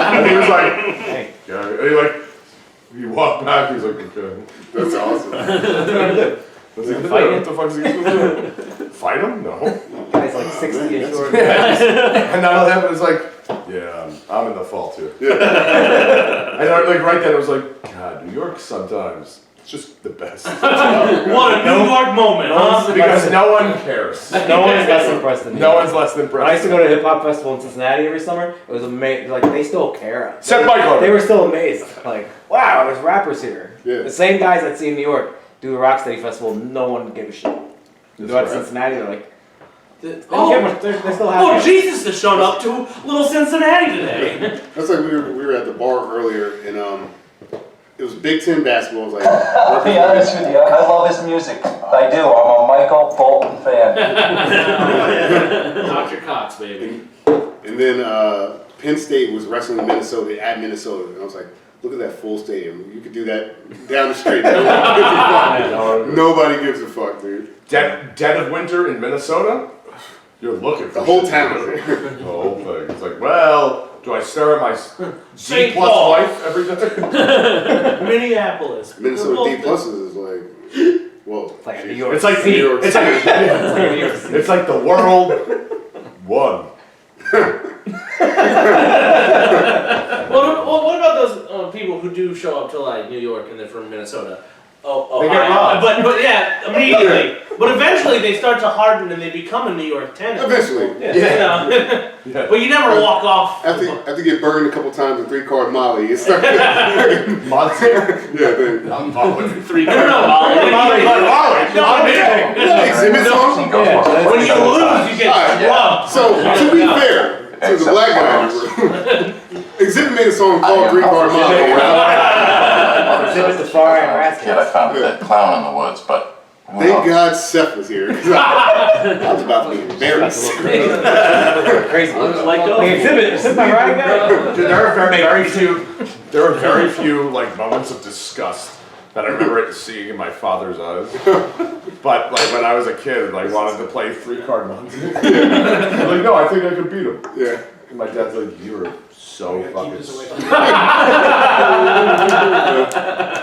And he was like, "Hey," he walked back. He was like, "Okay." That's awesome. Was he gonna fight him? What the fuck is he gonna do? Fight him? No. Guy's like 60 and short. And none of them was like, yeah, I'm in the fault here. And like right then it was like, God, New York sometimes it's just the best. What a New York moment, huh? Because no one cares. No one's less impressed than me. No one's less than When I used to impressed. go to a hip hop festival in Cincinnati every summer, it was amazing. Like they still care. Except Mike Logan. They were still amazed. Like, wow, there's rappers here. Yeah. The same guys that see in New York do the Rocksteady Festival. No one gave a shit. You go out to Cincinnati, they're like, they don't get much. They're still happy. Oh, Jesus has shown up to little Cincinnati today. That's like we were at the bar earlier and it was Big Ten basketball. I was like, I'll be honest with you, I love his music. I do. I'm a Michael Bolton fan. Dr. Cox, baby. and then Penn State was wrestling in Minnesota at Minnesota, and I was like, look at that full stadium. You could do that down the street. Nobody gives a fuck, dude. Dead of winter in Minnesota? You're looking for The whole shit. town. The whole thing. It's like, well, Do I stare at my St. D+ Paul. wife every day? Minneapolis. Minnesota D pluses is like, whoa. It's like a New York. It's like C. New York. It's like New York C. it's like the world won. Well, what about those people who do show up to like New York and they're from Minnesota? Oh, They get robbed. But yeah, immediately. But eventually they start to harden and they become a New York tenant. Eventually. Yeah. But you never walk off. After get burned a couple times in 3-card Molly, you start. Monster? Yeah, then. I'm Molly. 3-card Molly. Exhibit song? When you lose, you get robbed. So, to be fair to the black guy, Exhibit made a song called 3-card Molly. Exhibit the far and rats. Kid, I found a dead clown in the woods, but. Thank God Seth was here. 'Cause I was about to be embarrassed. Crazy. Like, The exhibit. Is my right guy? Dude, there are very few like moments of disgust that I remember seeing in my father's eyes. But like when I was a kid, like wanted to play 3-card Monty. I'm like, no, I think I could beat him. Yeah. And my dad's like, you were so fucking.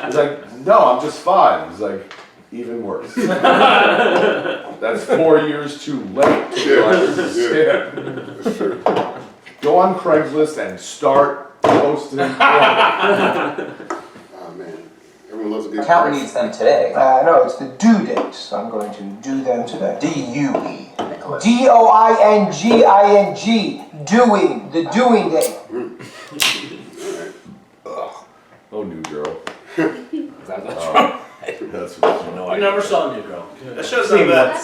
He's like, no, I'm just fine. He's like, even worse. That's 4 years too late. Yeah. That's true. Go on Craigslist and start posting. Oh man, everyone loves a good. Accountant needs them today. No, it's the due date, so I'm going to do them today. D-U-E, Nicholas. D-O-I-N-G-I-N-G. Doing, the doing date. Oh, new girl. That's I never saw a New Girl. That show's not bad. I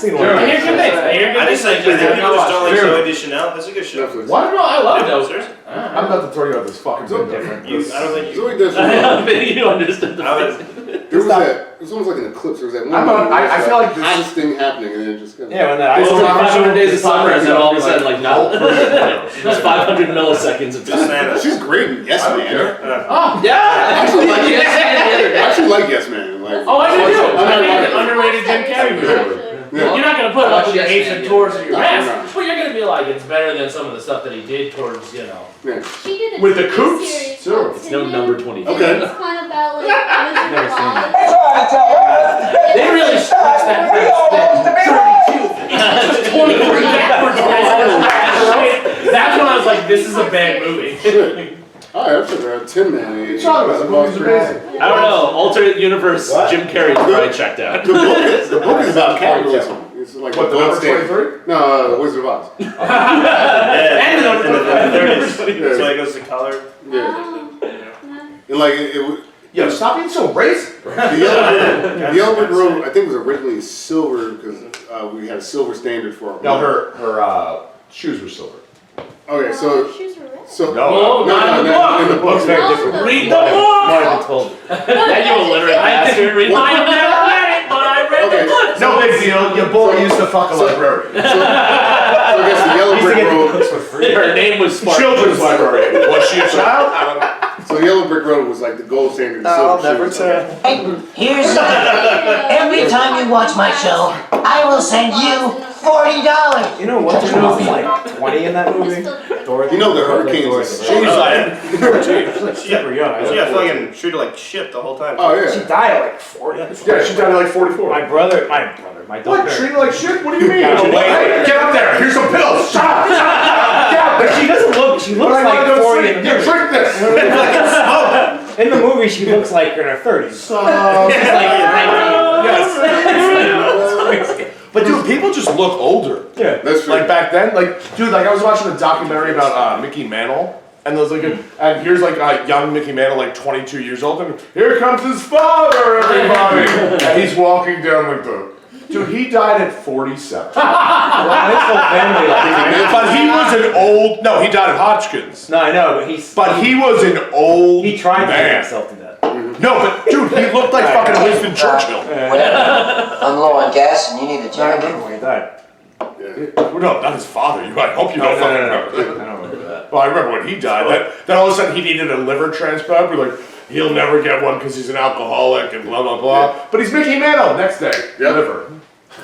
just like just don't like Zoe Deschanel. That's a good show. Why not? I love Yeah, it. seriously. I'm about to throw you out this fucking thing. Different. I don't think you. Zoe does. I think you understood the There was that. It was almost like an eclipse. There was that one. I feel like this thing happening, and then it just. Yeah, when the Well, 500 days of summer, and then all of a sudden, like, nothing. Just 500 milliseconds of just. She's great. in Yes, man. Yeah! I actually like Yes Man. Like, Oh, I do too. I think it's an underrated Jim Carrey movie. Yeah. You're not gonna put it up with the Ace and Tours of your No, mask, no. but you're gonna be like, it's better than some of the stuff that he did towards, you know. Yeah. She did a With the TV coops, series too. called It's no Tintin, number 20. and Okay. It's kind of about like Wizard of Oz. They really stretched that first bit. 23 backwards. That's when I was like, this is a bad movie. Alright, I'm sure they're 10 man. What are you talking about? The movie's amazing. I don't know. Alternate universe, Jim Carrey's probably checked out. The book is about capitalism. It's like What, the gold number standard. 23? No, Wizard of Oz. And the number 30s. So it goes to color. Yeah. Oh, And like it was. Yo, stop being so racist. The Yellow Brick Road, I think, was originally silver because we had a silver standard for our. No, her shoes were silver. Okay, so shoes were red. so No, not in the book. in the book's very different. Read the book! Martin told me. Now you illiterate bastard. Read my never read it, but I read the book. No big deal. Your boy used to fuck a librarian. So I guess the Yellow Brick Road. Her name was Spark. Children's librarian. Was she a child? I don't know. So Yellow Brick Road was like the gold standard. I'll never tell. Hey, here's every time you watch my show, I will send you $40. You know what? There's like 20 in that movie. Dorothy. You know the hurricanes. She's like, super young. She got fucking treated like shit the whole time. Oh yeah. She died at like 40. yeah, she died at like 44. My daughter. What? Treated like shit? What do you mean? Yeah, she- Hey, get up there. Here's some pills. Shut up. Get up But there. she doesn't look. She looks like 40 in the You movie. drink this. In the movie, she looks like in her 30s. She's like Yes. But dude, people just look older. Yeah. That's true. Like back then, like dude, like I was watching a documentary about Mickey Mantle, and there was like and here's like a young Mickey Mantle, like 22 years old, and here comes his father, everybody, and he's walking down like the. Dude, he died at 47. Well, his whole family. But he was an old. No, he died of Hodgkin's. No, I know, but he was an old. He tried to man. make himself to death. No, but dude, he looked like fucking Winston Churchill. I'm low on gas and you need a I jacket. remember when he died. No, not his father. I hope you don't fucking remember that. I don't remember that. Well, I remember when he died. Then all of a sudden he needed a liver transplant. We're like, he'll never get one because he's an alcoholic and blah blah blah. But he's Mickey Mantle next day. Yep. Liver.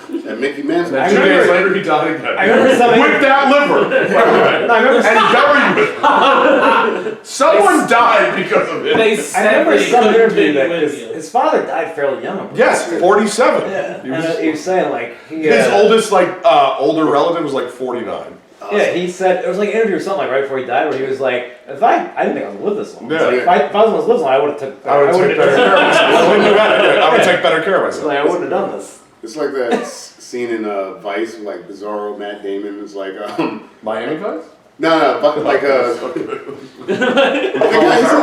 And That Mickey Mantle. And 2 days later, he died again. I remember something. With that liver. And W. Someone died because of it. They I said remember they some couldn't interview take that with because you. his father died fairly young. Yes, 47. Yeah. He Was saying like his oldest older relative was like 49. Yeah, he said it was like an interview or something like right before he died, where he was like, "If I didn't think I was gonna live this long. Yeah. If I was gonna live this long, I would have took. I would take better care of myself. I would take better care of myself. Like, I wouldn't have done this. It's like that scene in Vice, like Bizarro, Matt Damon is like, Miami Vice? No, but like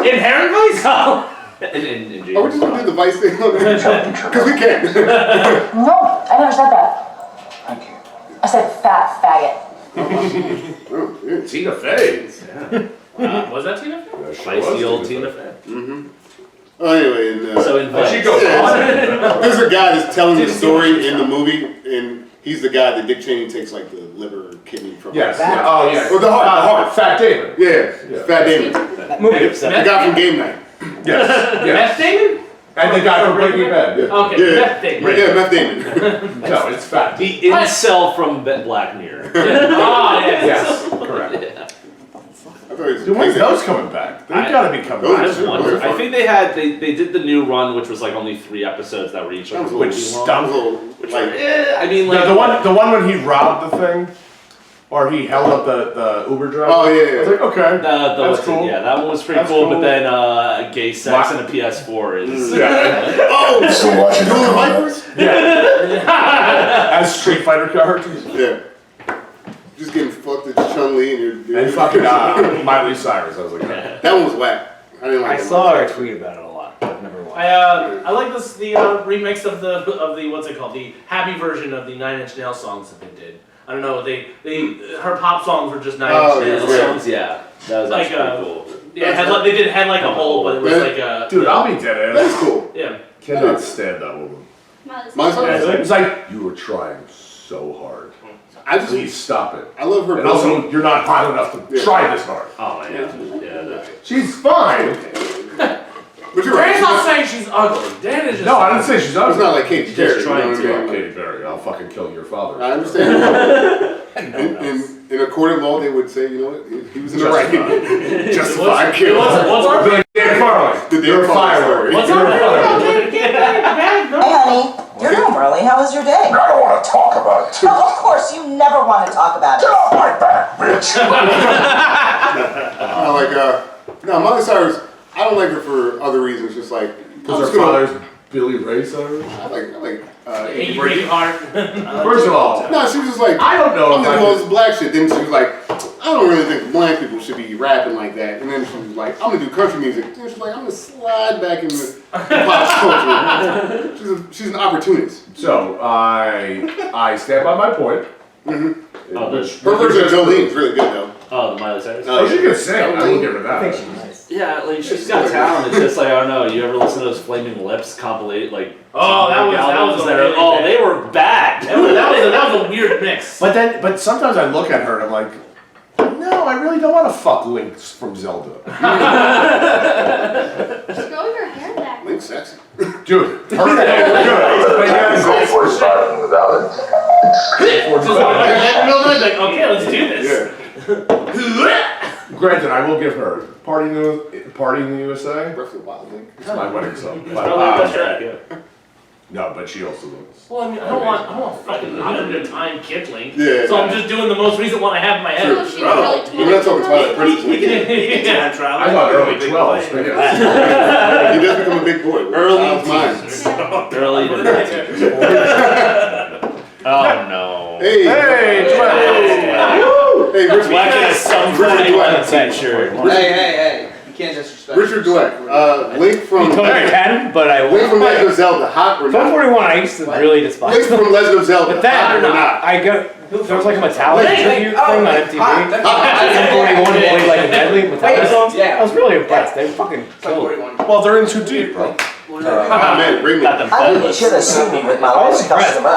Inherent Vice? In are we just gonna do the Vice thing? Because we can. No, I never said that. Thank you. I said fat faggot. Tina Fey. Yeah. Was that Tina Fey? Spicy old Tina Fey. Mm-hmm. Oh, anyway, and, so in Vice. She goes on. There's a guy that's telling the story in the movie, and he's the guy that Dick Cheney takes like the liver or kidney from. Yes. Oh, yeah. Or the heart. Fat Damon. Yeah. Fat Damon. That movie The guy from Game Night. Yes. Meth Damon? And the guy from Breaking Bad. Okay, Meth Damon. Yeah, Meth Damon. No, it's Fat. The incel from Black Mirror. Ah, yes. Yes, correct. Yeah. Dude, when's those coming back? They've got to be coming back. I think they did the new run, which was like only 3 episodes that were each like Which stunk. Which like, I mean, like the one when he robbed the thing, or he held up the Uber driver. Oh yeah. I was like, okay, that's cool. Yeah, that one was pretty cool. But then gay sex and a PS4 is. Yeah. Oh, Still watching the Vipers? Yeah. As Street Fighter characters. Yeah. Just getting fucked at Chun-Li and you're And fucking Miley Cyrus. I was like, that one was whack. I didn't like I that saw one. her tweet about it a lot, but I've never watched. I like this the remix of the what's it called, the happy version of the 9 Inch Nails songs that they did. I don't know, her pop songs were just 9 Inch Nails songs. Yeah, that was like actually pretty cool. Yeah, they had like a hole, but it was like a dude, I'll be dead ass. That's cool. Yeah. Cannot stand that woman. My son. It's like you were trying so hard. Please stop it. I love her. And also, you're not hot enough to try this hard. Oh yeah. She's fine. But you're right. Dan's not saying she's ugly. Dan is just. No, I didn't say she's ugly. It's not like Katy Perry. Just trying you know what I to. mean? Katy Perry, I'll fucking kill your father. I understand. In a court of law, they would say, you know what, he was in the right. Justified kill. What's our Dan Farley. You're a firework. What's our Hey, honey, you're home early. How was your day? I don't want to talk about it. No, of course, you never want to talk about it. Get off my back, bitch. No, Miley Cyrus, I don't like her for other reasons, just like. Because her father's Billy Ray Cyrus? I like Breaking Heart. First of all, no, she was just like, I don't know I'm if gonna I do all could- this black shit. Then she was like, I don't really think black people should be rapping like that. And then she was like, I'm gonna do country music. And she's like, I'm gonna slide back into pop culture. She's an opportunist. So, I stand by my point. Mm-hmm. Oh, Her version of Jolene is really good though. Oh, the Miley Cyrus. Oh, she can sing. I will give her that. I think she's nice. Yeah, like she's got talent. It's just like I don't know. You ever listen to those Flaming Lips compilate like? Oh, that was that are, really oh, bad. they were bad. That was a weird mix. But sometimes I look at her and I'm like, no, I really don't want to fuck Lynx from Zelda. Just grow your hair back. Link's sexy. Dude, her good. Go for it, starting without it. Okay, let's do this. Granted, I will give her Party in the USA. Breath of the Wild Link. It's my wedding song. But, That's right. no, but she also looks. Well, I mean, I don't want fucking I'm time Kid Link. Yeah. So I'm just doing the most recent one I have in my head. So she's really tall. We're not talking Twilight Princess. Yeah. I thought early 12s. He does become a big boy. Early Child's teens. mind. Early to Oh no. Hey, Hey, Richard. Black has some Richard Dweck. t-shirt. Hey. You can't disrespect. Richard Dweck. Link from You told me I can, but I Link from won't. Legend of Zelda. Hot or not? 1241, I used to really despise. Link from Legend of Zelda. But then, Hot or not? I got, there was like a Metallica tribute thing on MTV. Hot. 1241 played like a medley of Metallica songs. Yeah. I was really impressed. They fucking killed it. Well, they're in too deep, bro. Man, bring me. I really should have seen me with my last customer.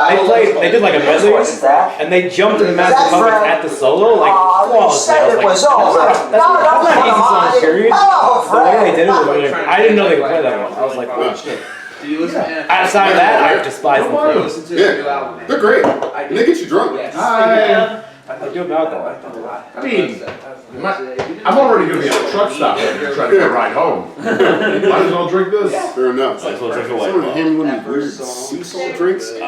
They did like a medley, What's that? and they jumped in the Master That's Puppets right. at the solo, like, Oh, you flawlessly. said it was over. That's not an easy song, period. Oh, The way they did it was Fred. really, I didn't know they could play that well. I was like, oh shit. Do you listen to Outside of that, I despise them. I listen to the new album, man. They're great. And they get you drunk. Yes. I do about alcohol. I mean, I'm already going to be at a truck stop later trying to get a ride home. Might as well drink this. Fair enough. Might as well drink a white Someone claw. hand me one of these weird sea salt drinks. Sea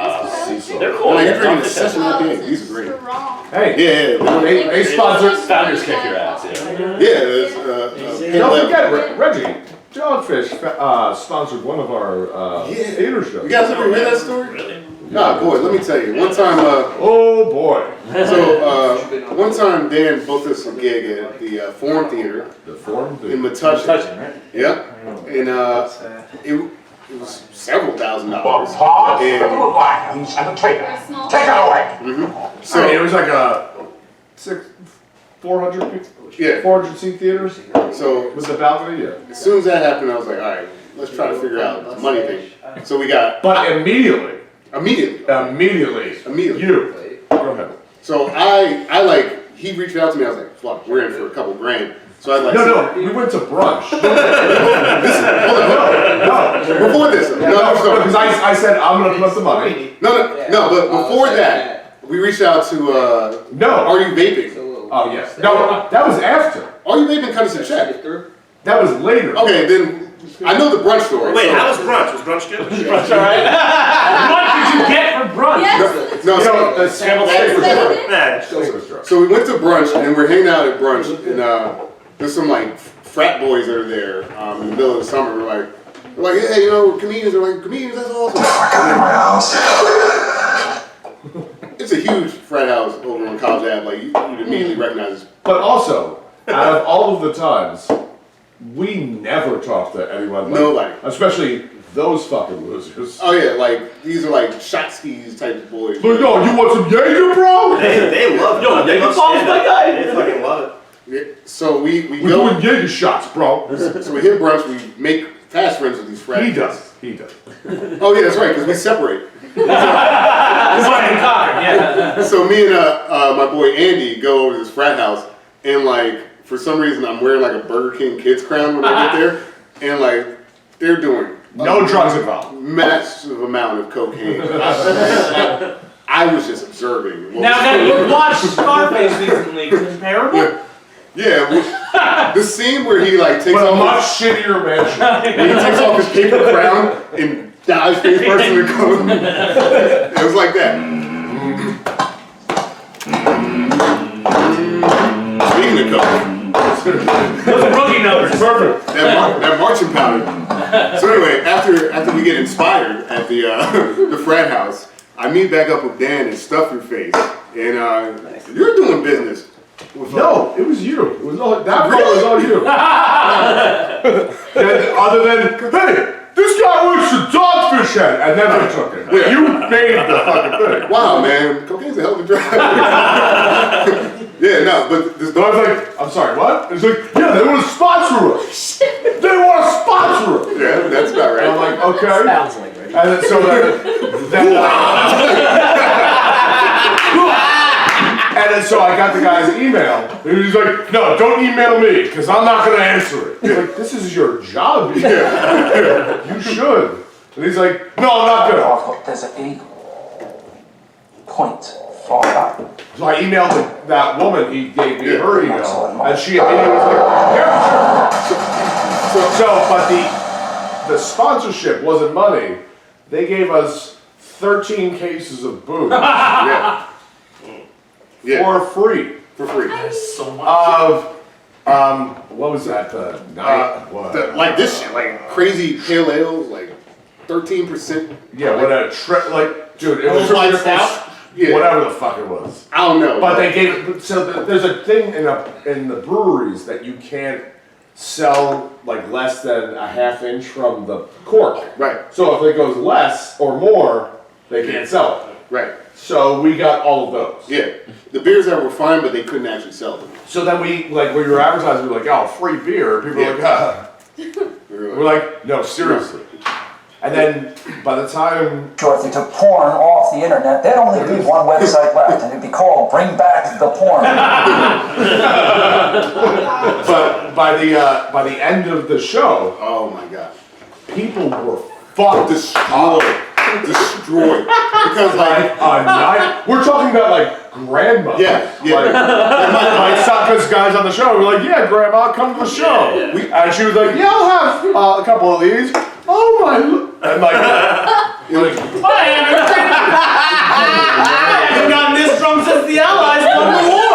salt. They're cool. Like, Yeah, you're drinking a don't session think IPA. These are great. Hey, Yeah. they sponsor. Founders kick your ass, Yeah, there's, Don't forget, Reggie, Dogfish sponsored one of our theater shows. You guys ever hear that story? Really? Nah, boy, let me tell you. One time, oh boy. So, one time Dan booked us a gig at the Forum Theater. The Forum Theater? In Metuchen. Metuchen, right? Yep. And it was several $1,000s. And the traitor. Take it away. So I mean, it was like a 400 seat theater. So with the balcony, yeah. As soon as that happened, I was like, all right, let's try to figure out the money thing. So we got. But immediately. You. Go ahead. So I like, he reached out to me, I was like, fuck, we're in for a couple grand. So I like. No, we went to brunch. Hold on. Before this. No, because I said, I'm going to put up the money. No, but before that, we reached out to, Are You Vaping? Oh, yes. No, that was after. Are You Vaping cut us a check? That was later. Okay, then, I know the brunch story. Wait, how was brunch? Was brunch good? Brunch, all right. What did you get from brunch? Yes. No, the scrambled steak. So we went to brunch, and we're hanging out at brunch, and there's some, like, frat boys that are there in the middle of the summer. We're like, hey, you know, we're comedians. They're like, comedians, that's awesome. It's a huge frat house over on College Ave. Like, you'd immediately recognize it. But also, out of all of the times, we never talk to anyone like Nobody. Especially those fucking losers. Oh, yeah, like, these are like shot skis type of boys. But yo, you want some Jaeger, bro? They love it. Yo, they love my guy. They fucking love it. Yeah, so we're doing Jaeger shots, bro. So we hit brunch, we make fast friends with these friends. He does. Oh yeah, that's right, because we separate. So me and my boy Andy go over to this frat house, and like for some reason I'm wearing like a Burger King kids crown when I get there, and like they're doing no drugs involved, massive amount of cocaine. I was just observing. Now you watched Scarface recently. Comparable? Yeah, the scene where he like takes but off a much shittier mansion. when he takes off his paper crown and dives face first in the coke. It was like that. Speaking of coke, those are rookie numbers. Perfect. That marching powder. So anyway, after we get inspired at the frat house, I meet back up with Dan and Stuff Your Face, and you're doing business. No, it was you. It was all that was all you. Other than, hey, this guy works for Dogfish Head, and then I took it. Yeah. You made the fucking thing. Wow, man, cocaine's a hell of a drug. Yeah, no, but this I was like, I'm sorry, what? It's like, yeah, they want to sponsor us. They want to sponsor us. Yeah, that's about right. I'm like, okay. Sounds like Reggie. And then, so and then so I got the guy's email. And he's like, no, don't email me, because I'm not going to answer it. He's like, this is your job. Yeah. You should. And he's like, no, I'm not going to. There's a point for that. So I emailed that woman, he gave me her email, and she immediately was like, yeah, sure. But the sponsorship wasn't money. They gave us 13 cases of booze. Yeah. For free. For free. That is so much. What was that? The night? Like this shit, like crazy pale ales, like 13%. Yeah, what a trip! Like, dude, it was White Stout? Yeah. whatever the fuck it was. I don't know. But they gave there's a thing in the breweries that you can't sell like less than a half inch from the cork. Right. So if it goes less or more, they can't sell it. Right. So we got all of those. Yeah. The beers that were fine, but they couldn't actually sell them. So then we were advertising, we were like, oh, free beer. People were like, ah. We're like, no, seriously. And then by the time Sure, if they took porn off the internet, there'd only be one website left, and it'd be called Bring Back the Porn. but by the end of the show, oh my god, people were fucked. Destroyed. Because like we're talking about like grandma. Yeah. Like because guys on the show were like, yeah, grandma, come to the show. And she was like, yeah, I'll have a couple of these. Oh my! And like, I haven't gotten this drunk since the Allies won the war.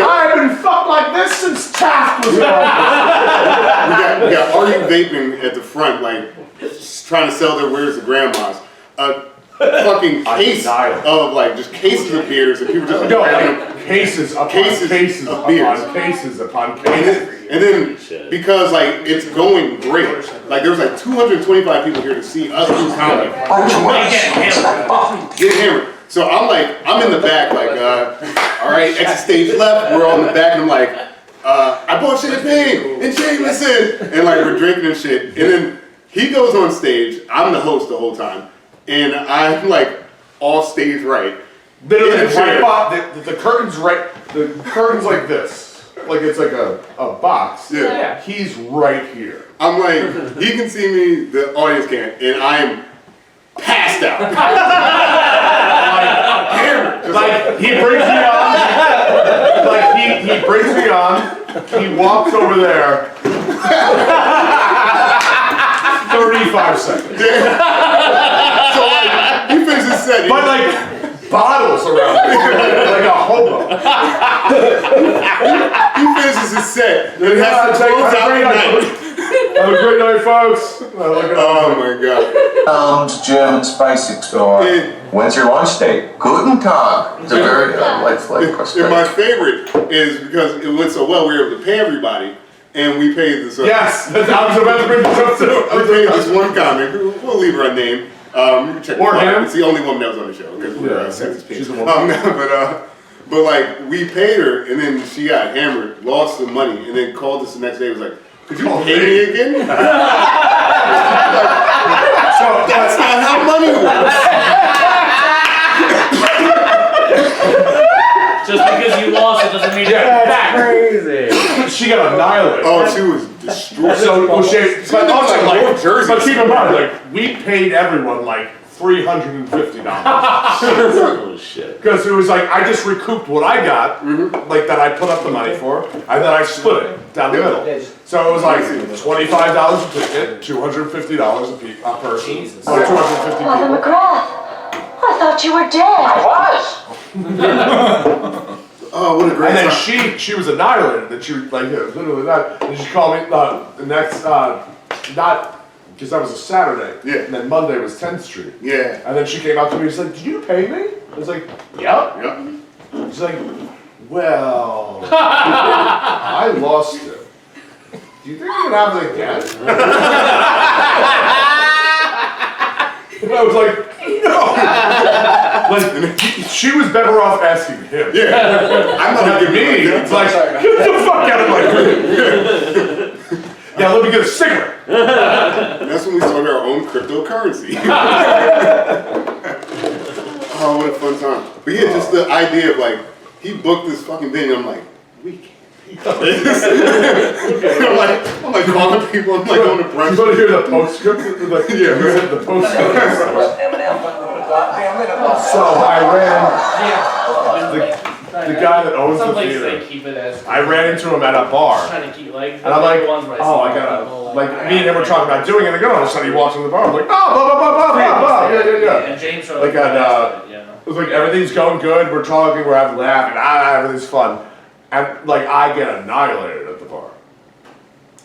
I've been fucked like this since Taft was around. we got Artie vaping at the front, like trying to sell their wares to grandmas. Fucking case of like just cases of beers and people just like cases upon cases of beers, cases upon cases. And then because like it's going great, like there was like 225 people here to see us do comedy. Get hammered. So I'm in the back, like, all right, exit stage left. We're all in the back, and I'm like, I bought champagne and Jameson, and like we're drinking and shit. And then he goes on stage. I'm the host the whole time, and I'm like off stage right. Literally, the curtain's right. The curtain's like this. Like it's like a box. Yeah. He's right here. I'm like, he can see me, the audience can't, and I am passed out. Like he brings me on. Like he brings me on. He walks over there. 35 seconds. So like, he finishes his set. But like bottles around me, like a hobo. He finishes his set. Then he has to close out the night. Have a great night, folks. Oh my god. German space explorer. When's your launch date? Guten Tag. It's a very light flight. And my favorite is because it went so well, we were able to pay everybody, and we paid this. Yes, I was about to bring this up too. We paid this one comic. We'll leave her unnamed. You can check or him. It's the only woman that was on the show because we're sexist people. But like we paid her, and then she got hammered, lost some money, and then called us the next day. Was like, could you pay me again? So that's not how money works. Just because you lost it doesn't mean that's back. crazy. She got annihilated. Oh, she was destroyed. But keep in mind, like we paid everyone like $350. Oh shit. Because it was like I just recouped what I got, like that I put up the money for, and then I split it down the middle. So it was like $25 a ticket, $250 a person. Jesus. So 250 Mother people. McGrath, I thought you were dead. I was. Oh, what a great And then time. she was annihilated. That she was like literally that. And she called me the next not because that was a Saturday. Yeah. And then Monday was 10th Street. Yeah. And then she came up to me and she's like, "Did you pay me?" I was like, "Yep." She's like, "Well, I lost it. Do you think you can have it again?" And I was like, "No." Like she was better off asking him. Yeah. I'm not giving me. It's like, get the fuck out of my room. Yeah, let me get a cigarette. That's when we started our own cryptocurrency. Oh, what a fun time. But yeah, just the idea of like, he booked this fucking thing, and I'm like, we can't pay this. I'm like calling people, I'm like going to brunch. You want to hear the postscript? Like, yeah, the postscript. So I ran, the guy that owns the theater, Keep it as I ran into him at a bar. trying to keep like. And I'm like, oh, I gotta, like, me and him were talking about doing it, and then all of a sudden he walks in the bar, I'm like, oh, blah, blah, blah, blah, blah, blah, yeah. And James showed Like, it was like, everything's going good, we're talking, we're having a laugh, and everything's fun. And, like, I get annihilated at the bar.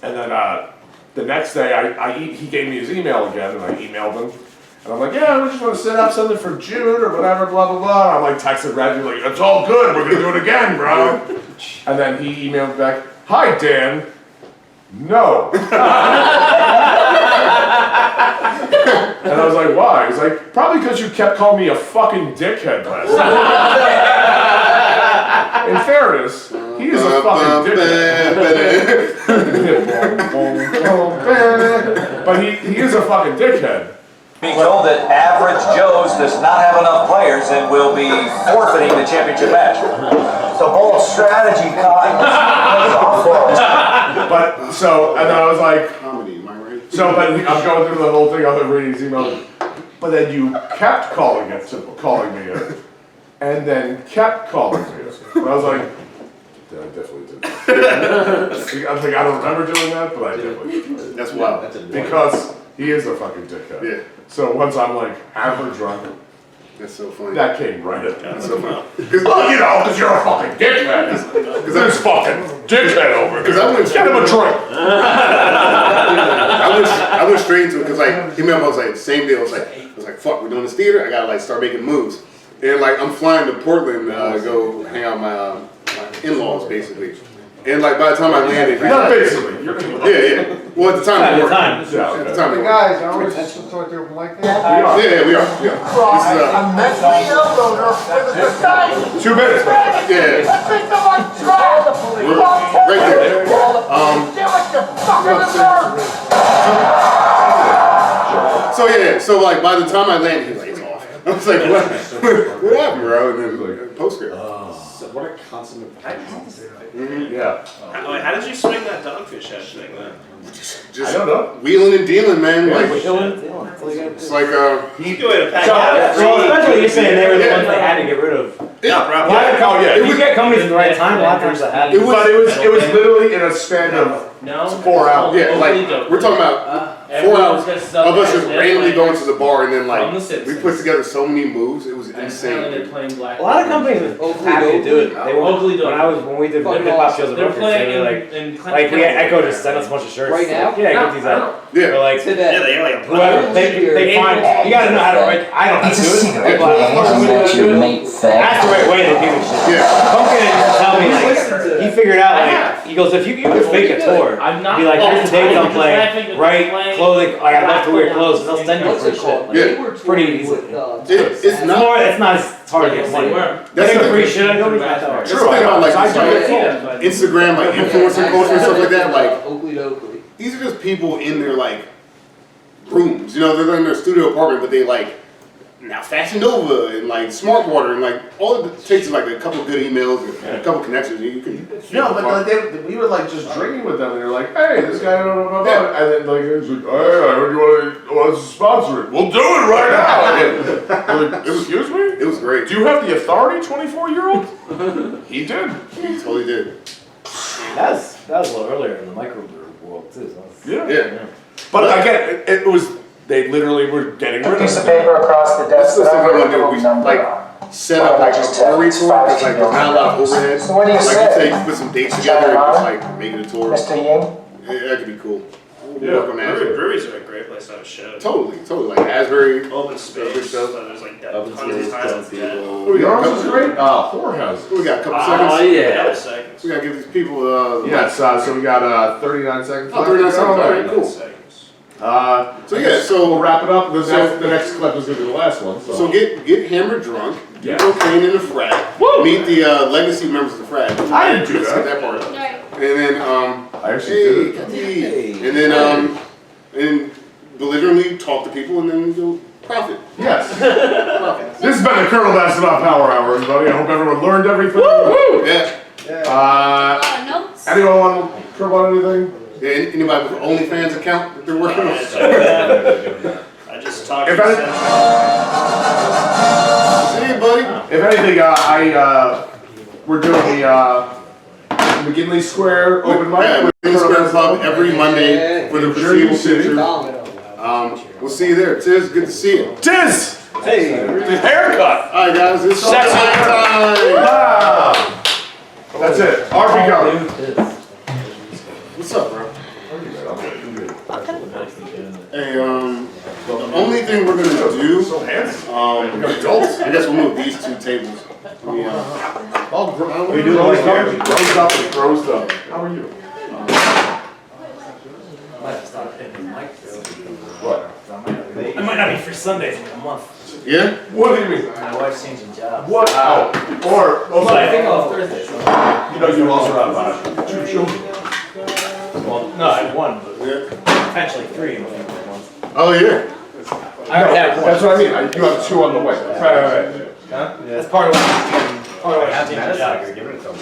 And then, the next day, he gave me his email again, and I emailed him. And I'm like, yeah, we just want to set up something for June or whatever, blah, blah, blah. And I'm like texting Reggie, like, it's all good, we're gonna do it again, bro. And then he emailed back, hi, Dan. No. And I was like, why? He's like, probably because you kept calling me a fucking dickhead last night. In fairness, he is a fucking dickhead. But he is a fucking dickhead. Being told that Average Joe's does not have enough players and will be forfeiting the championship match. It's a bold strategy, Cotton. But so, and then I was like, Comedy, am I right? so So, but I'm going through the whole thing. I'm reading his email. But then you kept calling me it, and then kept calling me it. And I was like, yeah, I definitely did. I was like, I don't remember doing that, but I definitely did. That's wild. Because he is a fucking dickhead. Yeah. So once I'm like hammered drunk, that's so funny. That came right at me. That's so funny. Well, you know, because you're a fucking dickhead. Because there's fucking dickhead over here. Get him a drink. I went straight into it because like him and I was like same day. I was like, fuck, we're doing this theater. I gotta like start making moves. And like I'm flying to Portland to go hang out with my in-laws basically. And like by the time I landed, not basically. Yeah. Well, at the time, At the time. time. At the time, Hey guys, are we supposed to talk to open mic now? We are. This is I'm mentally ill, this guy. 2 minutes. Yeah. Right there. So like by the time I landed, he was like, it's off. I was like, what happened, bro? And then it was like, postscript. What a consummate. Yeah. How did you swing that dogfish head thing then? Just I don't know. Wheeling and dealing, man. Yeah, Like, it's like You go ahead and pack So out. essentially, you're saying they were the ones they had to get rid of. If you get companies in the right time, a lot of times that happens. But it was literally in a span of 4 hours. Yeah, like we're talking about 4 hours of us just randomly going to the bar and then like we put together so many moves. It was insane. A lot of companies were happy to do it. They were when we did hip hop shows at Rutgers, they were like we Echo just sent us a bunch of shirts. Right now? Yeah, get these out. Yeah. Or like Today. Yeah, they have like a whoever they find, you gotta know how to write. I don't know how It's to a do it. cigarette, But man. Let your mate fag. that's the right way to do shit. Yeah. Pumpkin just tell me like he figured out like he goes if you could fake a tour, be like here's the dates I'm playing, right clothing. Like I love to wear clothes. They'll send you free shit. Like, Yeah. it's pretty easy. It's not. It's not as hard to get money. That's the free thing. shit. Nobody's not that hard. That's the thing about like I do it. Instagram, like influencer culture and stuff like that. Like Oakley dokley. these are just people in their like rooms. You know, they're in their studio apartment, but they like now Fashion Nova and like Smart Water and like all it takes is like a couple good emails and a couple connections. And you can. No, but like we were like just drinking with them, and they're like, "Hey, this guy, blah, blah, blah, blah." And then like, it was like, "Hey, I heard you want to sponsor it. We'll do it right now." And, like, excuse me? It was great. Do you have the authority, 24-year-old? He did. He totally did. That was a little earlier in the microbrew world too. So Yeah. But again, it was. They literally were getting rid of Piece of it. paper across the That's desk. the that stuff I'm I gonna want to do. put We a number like on. set up like a tour tour because like there's not a lot of overhead. So what do you Like say? you say, you put some dates together and just like make it a tour. Mr. Ying? Yeah, that could be cool. We'll Yeah. work on that. Breweries are a great place to have a show. Totally. Like Asbury. Open space. So there's like Open tons of space, time. tons of people. We got a Yours is couple, great. Whorehouse. we got a couple Oh seconds. yeah. Seconds. We gotta give these people Yes. So we got 39 seconds. Oh, 39 seconds. All Alright, cool. So So we'll wrap it up. The So- next clip is gonna be the last one. So get hammered drunk, Yeah. get cocaine in the frat, meet the legacy members of the frat. I didn't do Let's that. get that part. Right. And then I actually did it. Kathy. And then and belligerently talk to people and then you'll profit. Yes. Profit. This has been the Colonel Basketball Power Hour, everybody. I hope everyone learned everything. Yeah. Notes. Anyone want to crib on anything? Yeah, anybody with an OnlyFans account that they're working on? I just talked If to any- See you, buddy. If anything, we're doing the McGinley Square open mic. Yeah, with we're in the Colonel Square Club Basketball. every Monday for the In foreseeable Jersey City. future. We'll see you there. Tiz, good to see you. Tiz! Hey, the haircut! Alright guys, it's all Sexy. time. Wow. That's it. RP go. What's up, bro? Hey, the only thing we're gonna do, So handsome. adults, I guess we'll move these two tables. We, We do like grows up and grows up. How are you? What? it might not be for Sundays in a month. yeah? What do you mean? My wife's changing jobs. What? Or I think off Thursday. So. you know, you also have 2 children. Well, no, I have one, but Yeah. potentially 3 in a few months. Oh yeah. I already have one. That's what I mean. You have 2 on the way. Right. That's part of what I'm changing job. Give it to them.